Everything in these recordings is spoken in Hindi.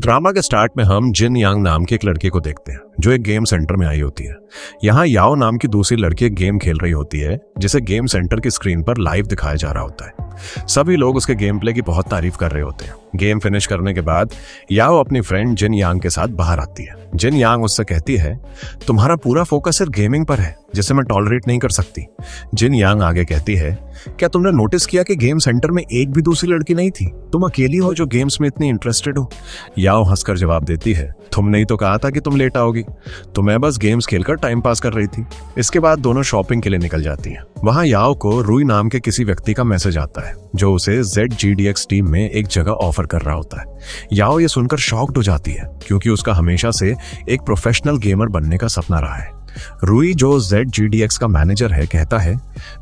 ड्रामा के स्टार्ट में हम जिन यांग नाम की एक लड़की को देखते हैं जो एक गेम सेंटर में आई होती है। यहाँ याओ नाम की दूसरी लड़की एक गेम खेल रही होती है जिसे गेम सेंटर की स्क्रीन पर लाइव दिखाया जा रहा होता है। सभी लोग उसके गेम प्ले की बहुत तारीफ कर रहे होते हैं। गेम फिनिश करने के बाद याओ अपनी फ्रेंड जिन यांग के साथ बाहर आती है। जिन यांग उससे कहती है, तुम्हारा पूरा फोकस सिर्फ गेमिंग पर है जिसे मैं टॉलरेट नहीं कर सकती। जिन यांग आगे कहती है, क्या तुमने नोटिस किया कि गेम सेंटर में एक भी दूसरी लड़की नहीं थी? तुम अकेली हो जो गेम्स में इतनी इंटरेस्टेड हो। याओ हंसकर जवाब देती है, तुमने ही तो कहा था कि तुम लेट आओगी, तो मैं बस गेम्स खेलकर टाइम पास कर रही थी। इसके बाद दोनों शॉपिंग के लिए निकल जाती हैं। वहां याओ को रूई नाम के किसी व्यक्ति का मैसेज आता है जो उसे ZGDX टीम में एक जगह ऑफर कर रहा होता है। याओ ये सुनकर शॉक्ड हो जाती है क्योंकि उसका हमेशा से एक प्रोफेशनल गेमर बनने का सपना रहा है। रूई जो ZGDX का मैनेजर है कहता है,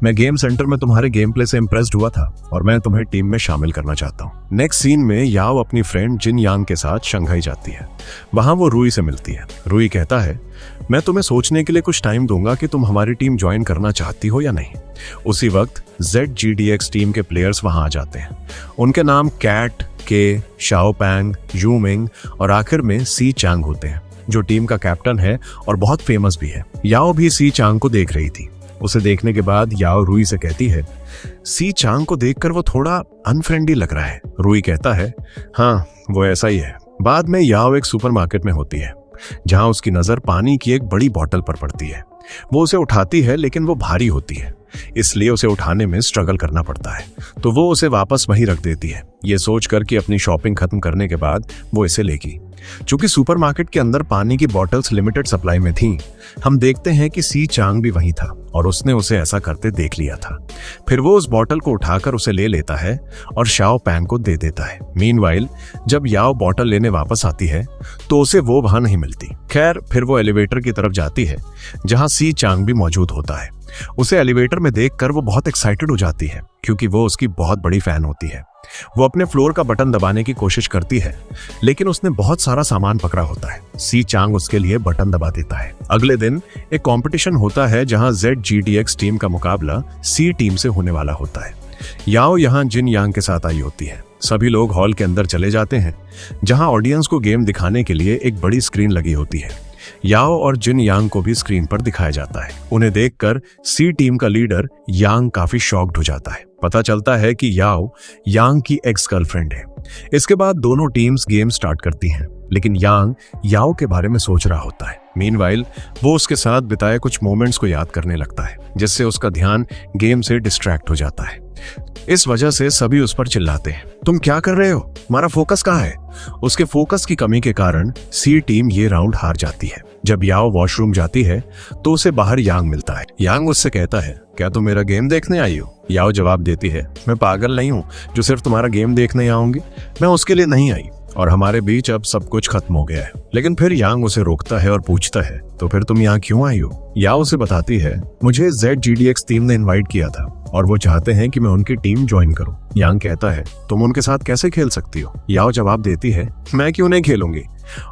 मैं गेम सेंटर में तुम्हारे गेम प्ले से इम्प्रेस्ड हुआ था और मैं तुम्हें टीम में शामिल करना चाहता हूँ। नेक्स्ट सीन में याओ अपनी फ्रेंड जिन यांग के साथ शंघाई जाती है। वहां वो रूई से मिलती है। रूई कहता है, मैं तुम्हें सोचने के लिए कुछ टाइम दूंगा कि तुम हमारी टीम ज्वाइन करना चाहती हो या नहीं। उसी वक्त ZGDX टीम के प्लेयर्स वहां आ जाते हैं। उनके नाम कैट, के, शाओपैंग, यूमिंग और आखिर में सी चांग होते हैं जो टीम का कैप्टन है और बहुत फेमस भी है। याओ भी सी चांग को देख रही थी। उसे देखने के बाद याओ रूई से कहती है, सी चांग को देखकर वो थोड़ा अनफ्रेंडली लग रहा है। रूई कहता है, हाँ वो ऐसा ही है। बाद में याओ एक सुपरमार्केट में होती है जहां उसकी नजर पानी की एक बड़ी बोतल पर पड़ती है। वो उसे उठाती है लेकिन वो भारी होती है, इसलिए उसे उठाने में स्ट्रगल करना पड़ता है, तो वो उसे वापस वहीं रख देती है, ये सोचकर कि अपनी शॉपिंग खत्म करने के बाद वो इसे लेगी। चूंकि सुपरमार्केट के अंदर पानी की बॉटल्स लिमिटेड सप्लाई में थीं, हम देखते हैं कि सी चांग भी वहीं था और उसने उसे ऐसा करते देख लिया था। फिर वो उस बॉटल को उठाकर उसे ले लेता है और शाओ पैंग को दे देता है। मीनवाइल जब याओ बॉटल लेने वापस आती है तो उसे वो वहां नहीं मिलती। खैर फिर वो एलिवेटर की तरफ जाती है जहां सी चांग भी मौजूद होता है। उसे एलिवेटर में देखकर वो बहुत एक्साइटेड हो जाती है क्योंकि वो उसकी बहुत बड़ी फैन होती है। वो अपने फ्लोर का बटन दबाने की कोशिश करती है लेकिन उसने बहुत सारा सामान पकड़ा होता है। सी चांग उसके लिए बटन दबा देता है। अगले दिन एक कंपटीशन होता है जहां ZGDX टीम का मुकाबला सी टीम से होने वाला होता है। याओ यहां जिन यांग के साथ आई होती है। सभी लोग हॉल के अंदर चले जाते हैं जहां ऑडियंस को गेम दिखाने के लिए एक बड़ी स्क्रीन लगी होती है। याओ और जिन यांग को भी स्क्रीन पर दिखाया जाता है। उन्हें देखकर सी टीम का लीडर यांग काफी शॉक्ड हो जाता है। पता चलता है कि याओ यांग की एक्स गर्लफ्रेंड है। इसके बाद दोनों टीम्स गेम स्टार्ट करती हैं, लेकिन यांग याओ के बारे में सोच रहा होता है। मीनवाइल वो उसके साथ बिताए कुछ मोमेंट्स को याद करने लगता है जिससे उसका ध्यान गेम से डिस्ट्रैक्ट हो जाता है। इस वजह से सभी उस पर चिल्लाते हैं, तुम क्या कर रहे हो, हमारा फोकस कहाँ है? उसके फोकस की कमी के कारण सी टीम ये राउंड हार जाती है। जब याओ वॉशरूम जाती है तो उसे बाहर यांग मिलता है। यांग उससे कहता है, क्या तुम मेरा गेम देखने आई हो? याओ जवाब देती है, मैं पागल नहीं हूँ जो सिर्फ तुम्हारा गेम देखने आऊंगी, मैं उसके लिए नहीं आई और हमारे बीच अब सब कुछ खत्म हो गया है। लेकिन फिर यांग उसे रोकता है और पूछता है, तो फिर तुम यहाँ क्यों आई हो? याओ उसे बताती है, मुझे ZGDX टीम ने इनवाइट किया था और वो चाहते हैं कि मैं उनकी टीम ज्वाइन करूं। यांग कहता है, तुम उनके साथ कैसे खेल सकती हो? याओ जवाब देती है, मैं क्यों नहीं खेलूंगी,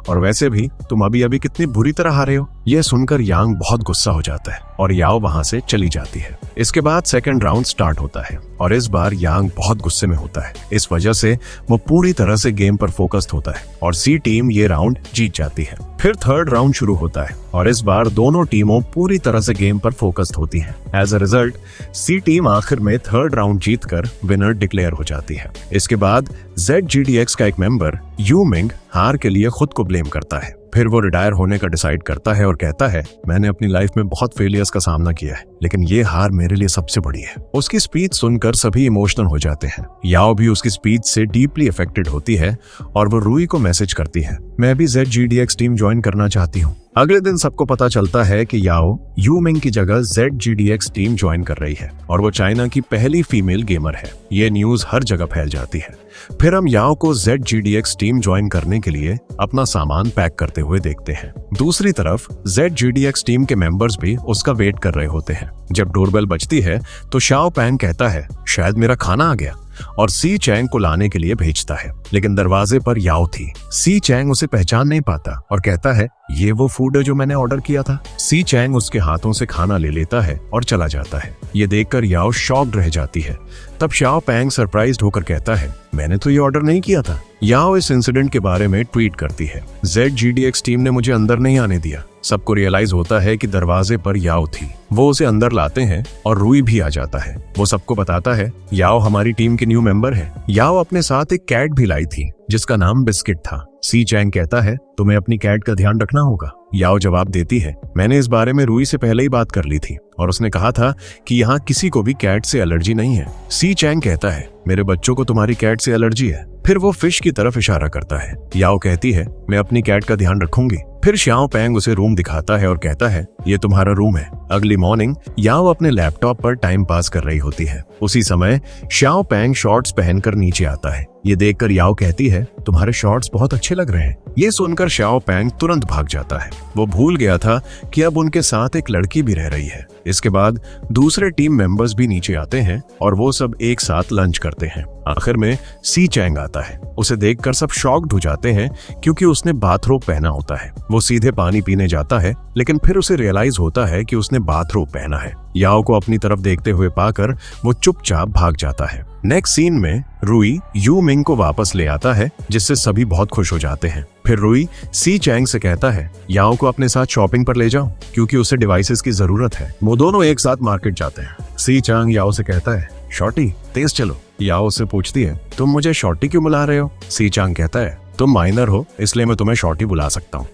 और वैसे भी तुम अभी अभी कितनी बुरी तरह हारे हो। यह सुनकर यांग बहुत गुस्सा हो जाता है और याओ वहां से चली जाती है। इसके बाद सेकंड राउंड स्टार्ट होता है और इस बार यांग बहुत गुस्से में होता है। इस वजह से वो पूरी तरह से गेम पर फोकस्ड होता है और सी टीम ये राउंड जीत जाती है। फिर थर्ड राउंड शुरू होता है और इस बार दोनों टीमों पूरी तरह से गेम पर फोकस्ड होती हैं। As a result C team आखिर में थर्ड राउंड जीतकर विनर डिक्लेयर हो जाती है। इसके बाद ZGDX का एक मेंबर यूमिंग हार के लिए खुद को ब्लेम करता है। फिर वो रिटायर होने का डिसाइड करता है और कहता है, मैंने अपनी लाइफ में बहुत फेलियर्स का सामना किया है लेकिन ये हार मेरे लिए सबसे बड़ी है। उसकी स्पीच सुनकर सभी इमोशनल हो जाते हैं। याओ भी उसकी स्पीच से डीपली अफेक्टेड होती है और वो रूई को मैसेज करती है, मैं भी ZGDX टीम ज्वाइन करना चाहती हूँ। अगले दिन सबको पता चलता है कि याओ यूमिंग की जगह ZGDX टीम ज्वाइन कर रही है और वो चाइना की पहली फीमेल गेमर है। ये न्यूज हर जगह फैल जाती है। फिर हम याओ को ZGDX टीम ज्वाइन करने के लिए अपना सामान पैक करते हुए देखते हैं। दूसरी तरफ ZGDX टीम के मेंबर्स भी उसका वेट कर रहे होते हैं। जब डोरबेल बजती है तो शाओ पैंग कहता है, शायद मेरा खाना आ गया, और सी चैंग को लाने के लिए भेजता है, लेकिन दरवाजे पर याओ थी। सी चैंग उसे पहचान नहीं पाता और कहता है, ये वो फूड है जो मैंने ऑर्डर किया था। सी चैंग उसके हाथों से खाना ले लेता है और चला जाता है। ये देखकर याओ शॉक्ड रह जाती है। तब शाओ पैंग सरप्राइज्ड होकर कहता है, मैंने तो ये ऑर्डर नहीं किया था। याओ इस इंसिडेंट के बारे में ट्वीट करती है, ZGDX टीम ने मुझे अंदर नहीं आने दिया। सबको रियलाइज होता है कि दरवाजे पर याओ थी। वो उसे अंदर लाते हैं और रूई भी आ जाता है। वो सबको बताता है याओ हमारी टीम के न्यू मेंबर है। याओ अपने साथ एक कैट भी लाई थी जिसका नाम बिस्किट था। सी चैंग कहता है, तुम्हें अपनी कैट का ध्यान रखना होगा। याओ जवाब देती है, मैंने इस बारे में रूई से पहले ही बात कर ली थी और उसने कहा था कि यहाँ किसी को भी कैट से एलर्जी नहीं है। सी चैंग कहता है, मेरे बच्चों को तुम्हारी कैट से एलर्जी है। फिर वो फिश की तरफ इशारा करता है। याओ कहती है, मैं अपनी कैट का ध्यान रखूंगी। फिर शाओ पैंग उसे रूम दिखाता है और कहता है, ये तुम्हारा रूम है। अगली मॉर्निंग याओ अपने लैपटॉप पर टाइम पास कर रही होती है। उसी समय शाओ पैंग शॉर्ट्स पहनकर नीचे आता है। ये देखकर याओ कहती है, तुम्हारे शॉर्ट्स बहुत अच्छे लग रहे हैं। ये सुनकर शाओ पैंग तुरंत भाग जाता है। वो भूल गया था कि अब उनके साथ एक लड़की भी रह रही है। इसके बाद दूसरे टीम मेंबर्स भी नीचे आते हैं और वो सब एक साथ लंच करते हैं। आखिर में सी चैंग आता है। उसे देखकर सब शॉक्ड हो जाते हैं क्योंकि उसने बाथरोब पहना होता है। वो सीधे पानी पीने जाता है लेकिन फिर उसे रियलाइज होता है कि उसने बाथरोब पहना है। याओ को अपनी तरफ देखते हुए पाकर वो चुपचाप भाग जाता है। नेक्स्ट सीन में रूई यू मिंग को वापस ले आता है जिससे सभी बहुत खुश हो जाते हैं। फिर रूई सी चैंग से कहता है, याओ को अपने साथ शॉपिंग पर ले जाओ क्योंकि उसे डिवाइसेस की जरूरत है। वो दोनों एक साथ मार्केट जाते हैं। सी चैंग याओ से कहता है, शॉर्टी तेज चलो। याओ से पूछती है, तुम मुझे शॉर्टी क्यों बुला रहे हो? सी चैंग कहता है, तुम माइनर हो इसलिए मैं तुम्हें शॉर्टी बुला सकता हूँ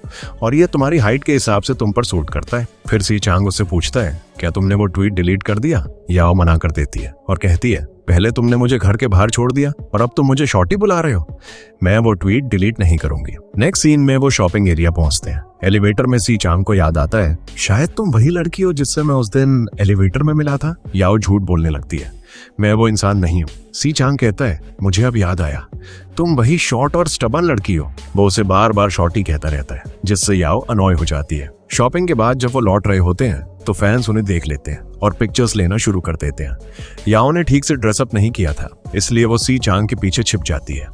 और ये तुम्हारी हाइट के हिसाब से तुम पर सूट करता है। फिर सी चैंग उससे पूछता है, क्या तुमने वो ट्वीट डिलीट कर दिया? याओ मना कर देती है और कहती है, पहले तुमने मुझे घर के बाहर छोड़ दिया और अब तुम मुझे शॉर्टी बुला रहे हो। मैं वो ट्वीट डिलीट नहीं करूंगी। नेक्स्ट सीन में वो शॉपिंग एरिया पहुंचते हैं। एलिवेटर में सी चैंग को याद आता है, शायद तुम वही लड़की हो जिससे मैं उस दिन एलिवेटर में मिला था। याओ झूठ बोलने लगती है, मैं वो इंसान नहीं हूँ। सी चैंग कहता है, मुझे अब याद आया, तुम वही शॉर्ट और स्टबन लड़की हो। वो उसे बार बार शॉर्टी कहता रहता है जिससे याओ अनॉय हो जाती है। शॉपिंग के बाद जब वो लौट रहे होते हैं तो फैंस उन्हें देख लेते हैं और पिक्चर्स लेना शुरू कर देते हैं। याओ ने ठीक से ड्रेसअप नहीं किया था इसलिए वो सी चैंग के पीछे छिप जाती है।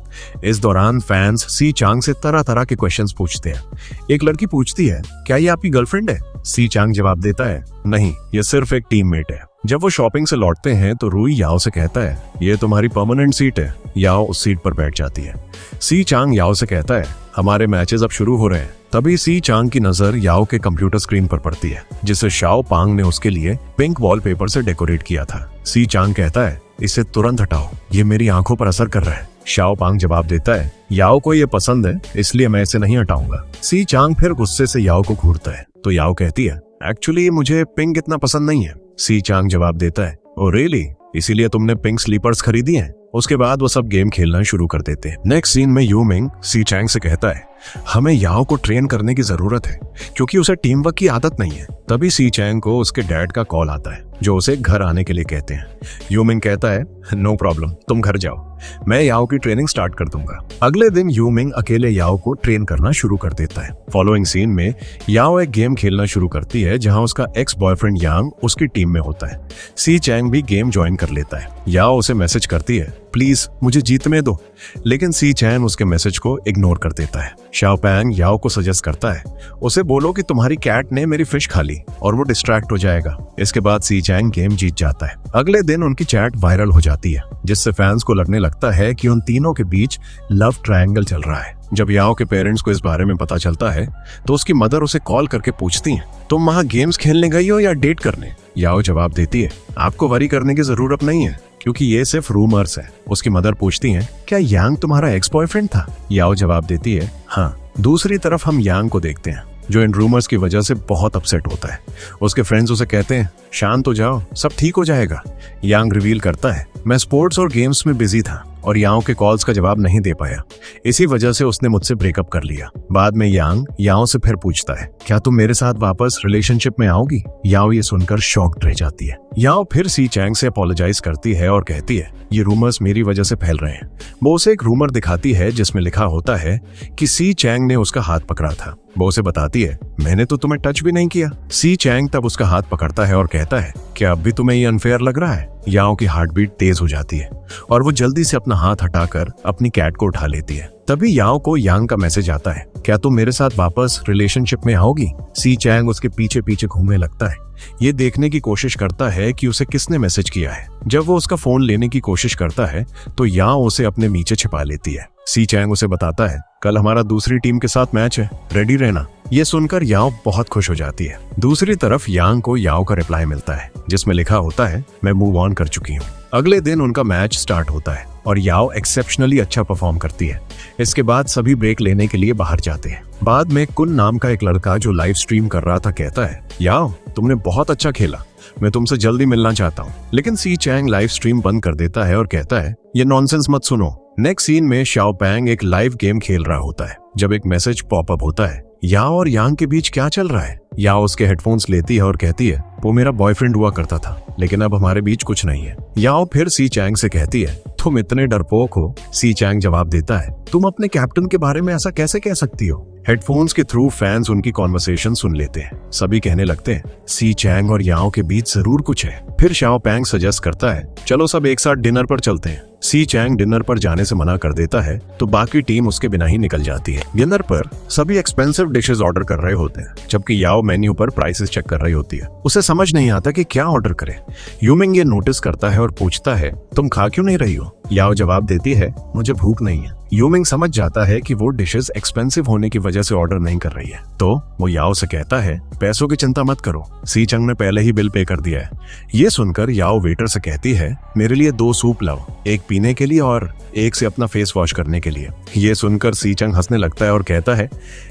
इस दौरान फैंस सी चैंग से तरह तरह के क्वेश्चंस पूछते हैं। एक लड़की पूछती है, क्या ये आपकी गर्लफ्रेंड है? सी चैंग जवाब देता है, नहीं, ये सिर्फ एक टीममेट है। जब वो शॉपिंग से लौटते हैं तो रूई याओ से कहता है, ये तुम्हारी परमानेंट सीट है। याओ उस सीट पर बैठ जाती है। सी चैंग याओ से कहता है, हमारे मैचेस अब शुरू हो रहे हैं। तभी सी चैंग की नजर याओ के कंप्यूटर स्क्रीन पर पड़ती है जिसे शाओ पांग ने उसके लिए पिंक वॉलपेपर से डेकोरेट किया था। सी चैंग कहता है, इसे तुरंत हटाओ, ये मेरी आंखों पर असर कर रहा है। शाओ पांग जवाब देता है, याओ को ये पसंद है इसलिए मैं इसे नहीं हटाऊंगा। सी चैंग फिर गुस्से से याओ को घूरता है तो याओ कहती है, एक्चुअली मुझे पिंक इतना पसंद नहीं है। सी चैंग जवाब देता है, ओ रियली, इसीलिए तुमने पिंक स्लीपर्स खरीदी हैं? उसके बाद वो सब गेम खेलना शुरू कर देते हैं। नेक्स्ट सीन में यू मिंग सी चैंग से कहता है, हमें याओ को ट्रेन करने की जरूरत है क्योंकि उसे टीम वर्क की आदत नहीं है। तभी सी चैंग को उसके डैड का कॉल आता है जो उसे घर आने के लिए कहते हैं। यू मिंग कहता है, नो प्रॉब्लम, तुम घर जाओ, मैं याओ की ट्रेनिंग स्टार्ट कर दूंगा। अगले दिन यू मिंग अकेले याओ को ट्रेन करना शुरू कर देता है। फॉलोइंग सीन में याओ एक गेम खेलना शुरू करती है जहां उसका एक्स बॉयफ्रेंड यांग उसकी टीम में होता है। सी चैंग भी गेम ज्वाइन कर लेता है। याओ उसे मैसेज करती है, प्लीज मुझे जीतने दो, लेकिन सी चैंग उसके मैसेज को इग्नोर कर देता है। शाओ पैंग याओ को सजेस्ट करता है, उसे बोलो कि तुम्हारी कैट ने मेरी फिश खा ली और वो डिस्ट्रैक्ट हो जाएगा। इसके बाद सी चैंग गेम जीत जाता है। अगले दिन उनकी चैट वायरल हो जाती है जिससे फैंस को लगने लगता है कि उन तीनों के बीच लव ट्रायंगल चल रहा है। जब याओ के पेरेंट्स को इस बारे में पता चलता है तो उसकी मदर उसे कॉल करके पूछती हैं, तुम वहां गेम्स खेलने गई हो या डेट करने? याओ जवाब देती है, आपको वरी करने की जरूरत नहीं है क्योंकि ये सिर्फ रूमर्स है। उसकी मदर पूछती हैं, क्या यांग तुम्हारा एक्स बॉयफ्रेंड था? याओ जवाब देती है, हाँ। दूसरी तरफ हम यांग को देखते हैं जो इन रूमर्स की वजह से बहुत अपसेट होता है। उसके फ्रेंड्स उसे कहते हैं, शांत हो जाओ, सब ठीक हो जाएगा। यांग रिवील करता है, मैं स्पोर्ट्स और गेम्स में बिजी था और याओ के कॉल्स का जवाब नहीं दे पाया, इसी वजह से उसने मुझसे ब्रेकअप कर लिया। बाद में यांग याओ से फिर पूछता है, क्या तुम मेरे साथ वापस रिलेशनशिप में आओगी? याओ ये सुनकर शॉक्ड रह जाती है। याओ फिर सी चैंग से अपोलोजाइज करती है और कहती है, ये रूमर्स मेरी वजह से फैल रहे हैं। वो उसे एक रूमर दिखाती है जिसमें लिखा होता है कि सी चैंग ने उसका हाथ पकड़ा था। वो उसे बताती है, मैंने तो तुम्हें टच भी नहीं किया। सी चैंग तब उसका हाथ पकड़ता है और कहता है, क्या अब भी तुम्हें ये अनफेयर लग रहा है? याओ की हार्ट बीट तेज हो जाती है और वो जल्दी से अपना हाथ हटाकर अपनी कैट को उठा लेती है। तभी याओ को यांग का मैसेज आता है, क्या तुम मेरे साथ वापस रिलेशनशिप में आओगी? सी चैंग उसके पीछे पीछे घूमने लगता है, ये देखने की कोशिश करता है कि उसे किसने मैसेज किया है। जब वो उसका फोन लेने की कोशिश करता है तो याओ उसे अपने नीचे छिपा लेती है। सी चैंग उसे बताता है, कल हमारा दूसरी टीम के साथ मैच है, रेडी रहना। ये सुनकर याओ बहुत खुश हो जाती है। दूसरी तरफ यांग को याओ का रिप्लाई मिलता है जिसमें लिखा होता है, मैं मूव ऑन कर चुकी हूँ। अगले दिन उनका मैच स्टार्ट होता है और याओ एक्सेप्शनली अच्छा परफॉर्म करती है। इसके बाद सभी ब्रेक लेने के लिए बाहर जाते हैं। बाद में कुन नाम का एक लड़का जो लाइव स्ट्रीम कर रहा था कहता है, याओ तुमने बहुत अच्छा खेला, मैं तुमसे जल्दी मिलना चाहता हूँ। लेकिन सी चैंग लाइव स्ट्रीम बंद कर देता है और कहता है, ये नॉनसेंस मत सुनो। नेक्स्ट सीन में शाओ पैंग एक लाइव गेम खेल रहा होता है जब एक मैसेज पॉपअप होता है, याओ और यांग के बीच क्या चल रहा है? याओ उसके हेडफोन्स लेती है और कहती है, वो मेरा बॉयफ्रेंड हुआ करता था लेकिन अब हमारे बीच कुछ नहीं है। याओ फिर सी चैंग से कहती है, तुम इतने डरपोक हो। सी चैंग जवाब देता है, तुम अपने कैप्टन के बारे में ऐसा कैसे कह सकती हो? हेडफोन्स के थ्रू फैंस उनकी कॉन्वर्सेशन सुन लेते हैं। सभी कहने लगते हैं, सी चैंग और याओ के बीच जरूर कुछ है। फिर शाओ पैंग सजेस्ट करता है, चलो सब एक साथ डिनर पर चलते हैं। सी चैंग डिनर पर जाने से मना कर देता है तो बाकी टीम उसके बिना ही निकल जाती है। डिनर पर सभी एक्सपेंसिव डिशेस ऑर्डर कर रहे होते हैं जबकि याओ मेन्यू पर प्राइसेस चेक कर रही होती है। उसे समझ नहीं आता कि क्या ऑर्डर करे। यूमिंग ये नोटिस करता है और पूछता है, तुम खा क्यों नहीं रही हो? याओ जवाब देती है, मुझे भूख नहीं है। यूमिंग समझ जाता है कि वो डिशेस एक्सपेंसिव होने की वजह से ऑर्डर नहीं कर रही है तो वो याओ से कहता है, पैसों की चिंता मत करो, सी चंग ने पहले ही बिल पे कर दिया है। ये सुनकर याओ वेटर से कहती है, मेरे लिए 2 सूप लाओ, एक पीने के लिए और एक से अपना फेस वॉश करने के लिए। ये सुनकर सी चंग हंसने लगता है और कहता है,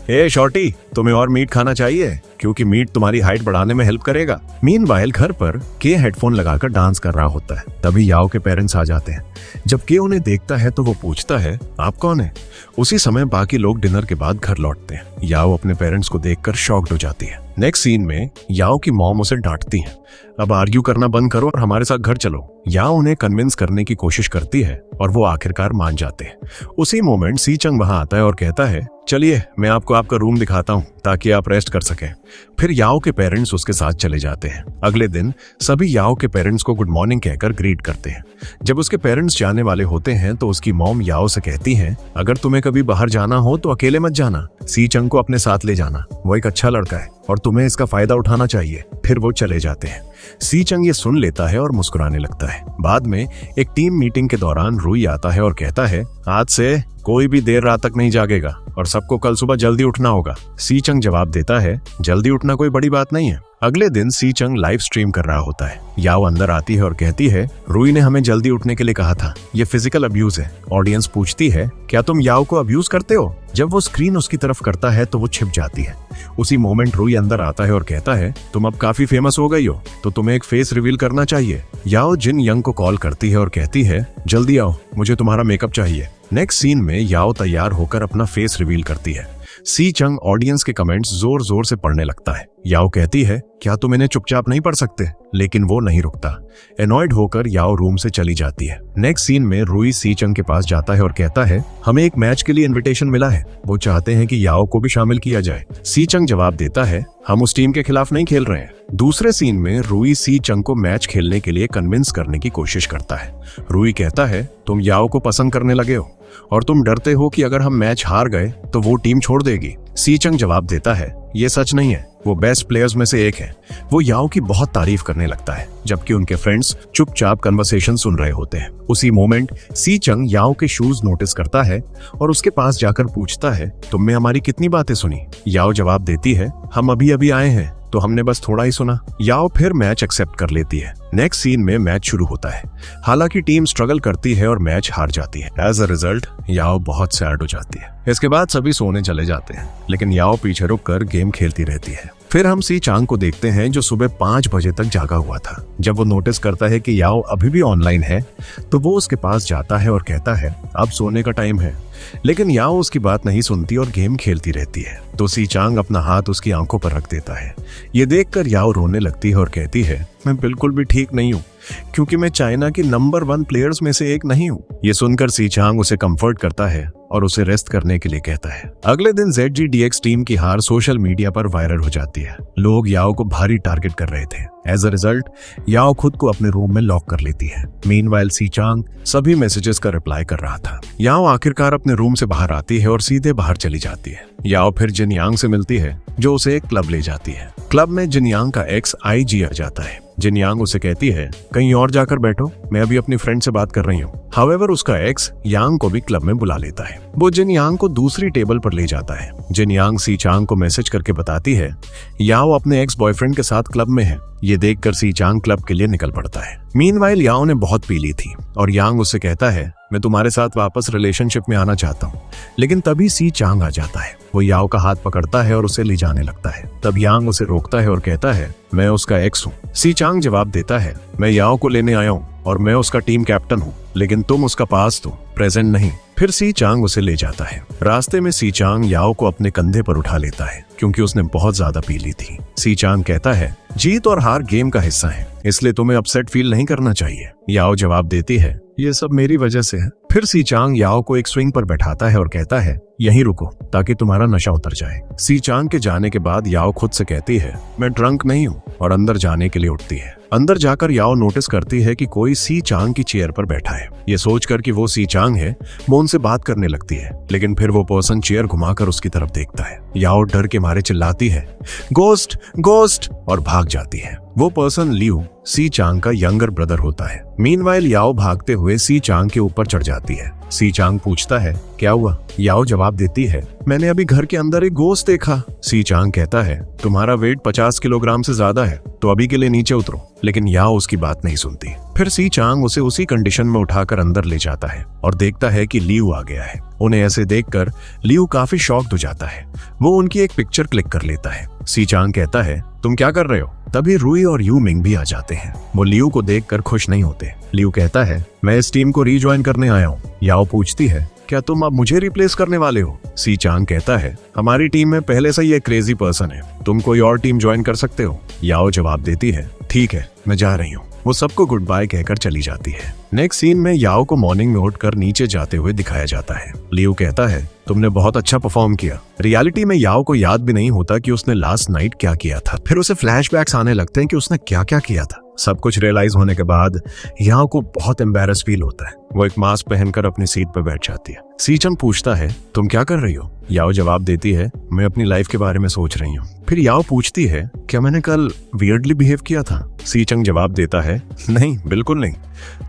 ए शॉर्टी, तुम्हें और मीट खाना चाहिए क्योंकि मीट तुम्हारी हाइट बढ़ाने में हेल्प करेगा। मीनवाइल घर पर के हेडफोन लगाकर डांस कर रहा होता है। तभी याओ के पेरेंट्स आ जाते हैं। जब के उन्हें देखता है तो वो पूछता है, आप कौन है? उसी समय बाकी लोग डिनर के बाद घर लौटते हैं। याओ अपने पेरेंट्स को देखकर शॉक्ड हो जाती है। नेक्स्ट सीन में याओ की मॉम उसे डांटती है, अब आर्ग्यू करना बंद करो और हमारे साथ घर चलो। याओ उन्हें कन्विंस करने की कोशिश करती है और वो आखिरकार मान जाते हैं। उसी मोमेंट सी चंग वहां आता है और कहता है, चलिए मैं आपको आपका रूम दिखाता हूँ ताकि आप रेस्ट कर सकें। फिर याओ के पेरेंट्स उसके साथ चले जाते हैं। अगले दिन सभी याओ के पेरेंट्स को गुड मॉर्निंग कहकर ग्रीट करते हैं। जब उसके पेरेंट्स जाने वाले होते हैं तो उसकी मॉम याओ से कहती हैं, अगर तुम्हें कभी बाहर जाना हो तो अकेले मत जाना, सी चंग को अपने साथ ले जाना, वो एक अच्छा लड़का है और तुम्हें इसका फायदा उठाना चाहिए। फिर वो चले जाते हैं। सी चंग ये सुन लेता है और मुस्कुराने लगता है। बाद में एक टीम मीटिंग के दौरान रूई आता है और कहता है, आज से कोई भी देर रात तक नहीं जागेगा और सबको कल सुबह जल्दी उठना होगा। सी चंग जवाब देता है, जल्दी उठना कोई बड़ी बात नहीं है। अगले दिन सी चंग लाइव स्ट्रीम कर रहा होता है। याओ अंदर आती है और कहती है, रूई ने हमें जल्दी उठने के लिए कहा था, ये फिजिकल अब्यूज है। ऑडियंस पूछती है, क्या तुम याओ को अब्यूज करते हो? जब वो स्क्रीन उसकी तरफ करता है तो वो छिप जाती है। उसी मोमेंट रूई अंदर आता है और कहता है, तुम अब काफी फेमस हो गई हो तो तुम्हें एक फेस रिवील करना चाहिए। याओ जिन यंग को कॉल करती है और कहती है, जल्दी आओ, मुझे तुम्हारा मेकअप चाहिए। नेक्स्ट सीन में याओ तैयार होकर अपना फेस रिवील करती है। सी चंग ऑडियंस के कमेंट्स जोर जोर से पढ़ने लगता है। याओ कहती है, क्या तुम इन्हें चुपचाप नहीं पढ़ सकते? लेकिन वो नहीं रुकता। एनॉयड होकर याओ रूम से चली जाती है। नेक्स्ट सीन में रूई सी चंग के पास जाता है और कहता है, हमें एक मैच के लिए इनविटेशन मिला है, वो चाहते हैं कि याओ को भी शामिल किया जाए। सी चंग जवाब देता है, हम उस टीम के खिलाफ नहीं खेल रहे हैं। दूसरे सीन में रूई सी चंग को मैच खेलने के लिए कन्विंस करने की कोशिश करता है। रूई कहता है, तुम याओ को पसंद करने लगे हो और तुम डरते हो कि अगर हम मैच हार गए तो वो टीम छोड़ देगी। सी चंग जवाब देता है, ये सच नहीं है, वो बेस्ट प्लेयर्स में से एक है। वो याओ की बहुत तारीफ करने लगता है जबकि उनके फ्रेंड्स चुपचाप कन्वर्सेशन सुन रहे होते हैं। उसी मोमेंट सी चंग याओ के शूज नोटिस करता है और उसके पास जाकर पूछता है, तुमने हमारी कितनी बातें सुनी? याओ जवाब देती है, हम अभी अभी आए हैं तो हमने बस थोड़ा ही सुना। याओ फिर मैच एक्सेप्ट कर लेती है। नेक्स्ट सीन में मैच शुरू होता है। हालांकि टीम स्ट्रगल करती है और मैच हार जाती है। एज अ रिजल्ट याओ बहुत सैड हो जाती है। इसके बाद सभी सोने चले जाते हैं लेकिन याओ पीछे रुककर गेम खेलती रहती है। फिर हम सी चांग को देखते हैं जो सुबह 5 बजे तक जागा हुआ था। जब वो नोटिस करता है कि याओ अभी भी ऑनलाइन है तो वो उसके पास जाता है और कहता है, अब सोने का टाइम है। लेकिन याओ उसकी बात नहीं सुनती और गेम खेलती रहती है तो सी चांग अपना हाथ उसकी आंखों पर रख देता है। ये देखकर याओ रोने लगती है और कहती है, मैं बिल्कुल भी ठीक नहीं हूँ क्योंकि मैं चाइना की नंबर 1 प्लेयर्स में से एक नहीं हूँ। ये सुनकर सी चांग उसे कंफर्ट करता है और उसे रेस्ट करने के लिए कहता है। अगले दिन ZGDX टीम की हार सोशल मीडिया पर वायरल हो जाती है। लोग याओ को भारी टारगेट कर रहे थे। एज अ रिजल्ट याओ खुद को अपने रूम में लॉक कर लेती है। मीनवाइल सी चांग सभी मैसेजेस का रिप्लाई कर रहा था। याओ आखिरकार अपने रूम से बाहर आती है और सीधे बाहर चली जाती है। याओ फिर जिन यांग से मिलती है जो उसे एक क्लब ले जाती है। क्लब में जिन यांग का एक्स IG आ जाता है। जिन यांग उसे कहती है कहीं और जाकर बैठो, मैं अभी अपनी फ्रेंड से बात कर रही हूँ। हाउएवर उसका एक्स यांग को भी क्लब में बुला लेता है। वो जिन यांग को दूसरी टेबल पर ले जाता है। जिन यांग सी चांग को मैसेज करके बताती है याओ अपने एक्स बॉयफ्रेंड के साथ क्लब में है। ये देखकर सी चांग क्लब के लिए निकल पड़ता है। मीनवाइल याओ ने बहुत पी ली थी और यांग उससे कहता है मैं तुम्हारे साथ वापस रिलेशनशिप में आना चाहता हूँ। लेकिन तभी सी चांग आ जाता है। वो याओ का हाथ पकड़ता है और उसे ले जाने लगता है। तब यांग उसे रोकता है और कहता है मैं उसका एक्स हूँ। सी चांग जवाब देता है मैं याओ को लेने आया हूँ और मैं उसका टीम कैप्टन हूँ, लेकिन तुम उसका पास्ट हो, प्रेजेंट नहीं। फिर सी चांग उसे ले जाता है। रास्ते में सी चांग याओ को अपने कंधे पर उठा लेता है क्योंकि उसने बहुत ज्यादा पी ली थी। सी चांग कहता है जीत और हार गेम का हिस्सा है, इसलिए तुम्हें अपसेट फील नहीं करना चाहिए। याओ जवाब देती है ये सब मेरी वजह से है। फिर सी चांग याओ को एक स्विंग पर बैठाता है और कहता है यहीं रुको ताकि तुम्हारा नशा उतर जाए। सी चांग के जाने के बाद याओ खुद से कहती है मैं ड्रंक नहीं हूँ और अंदर जाने के लिए उठती है। अंदर जाकर याओ नोटिस करती है कि कोई सी चांग की चेयर पर बैठा है। ये सोचकर कि वो सी चांग है, वो उनसे बात करने लगती है, लेकिन फिर वो पर्सन चेयर घुमाकर उसकी तरफ देखता है। याओ डर के मारे चिल्लाती है गोस्ट गोस्ट और भाग जाती है। वो पर्सन लियू सी चांग का यंगर ब्रदर होता है। मीनवाइल याओ भागते हुए सी चांग के ऊपर चढ़ जाती है। सी चांग पूछता है क्या हुआ? याओ जवाब देती है मैंने अभी घर के अंदर एक गोस्ट देखा। सी चांग कहता है तुम्हारा वेट 50 किलोग्राम से ज्यादा है, तो अभी के लिए नीचे उतरो। लेकिन याओ उसकी बात नहीं सुनती। फिर सी चांग उसे उसी कंडीशन में उठाकर अंदर ले जाता है और देखता है कि लियू आ गया है। उन्हें ऐसे देखकर लियू काफी शॉक्ड हो जाता है। वो उनकी एक पिक्चर क्लिक कर लेता है। सी चांग कहता है तुम क्या कर रहे हो? तभी रुई और यू मिंग भी आ जाते हैं। वो लियू को देखकर खुश नहीं होते। लियू कहता है मैं इस टीम को रीज्वाइन करने आया हूँ। याओ पूछती है क्या तुम अब मुझे रिप्लेस करने वाले हो? सी चांग कहता है हमारी टीम में पहले से ही एक क्रेजी पर्सन है, तुम कोई और टीम ज्वाइन कर सकते हो। याओ जवाब देती है ठीक है मैं जा रही हूँ। वो सबको गुड बाय कहकर चली जाती है। नेक्स्ट सीन में याओ को मॉर्निंग में उठकर नीचे जाते हुए दिखाया जाता है। लियू कहता है तुमने बहुत अच्छा परफॉर्म किया। रियलिटी में याओ को याद भी नहीं होता कि उसने लास्ट नाइट क्या किया था। फिर उसे फ्लैशबैक्स आने लगते हैं कि उसने क्या क्या किया था। सब कुछ रियलाइज होने के बाद याओ को बहुत एम्बैरस फील होता है। वो एक मास्क पहनकर अपनी सीट पर बैठ जाती है। सी चांग पूछता है तुम क्या कर रही हो? याओ जवाब देती है मैं अपनी लाइफ के बारे में सोच रही हूँ। फिर याओ पूछती है क्या मैंने कल वियर्डली बिहेव किया था? सी चांग जवाब देता है नहीं बिल्कुल नहीं,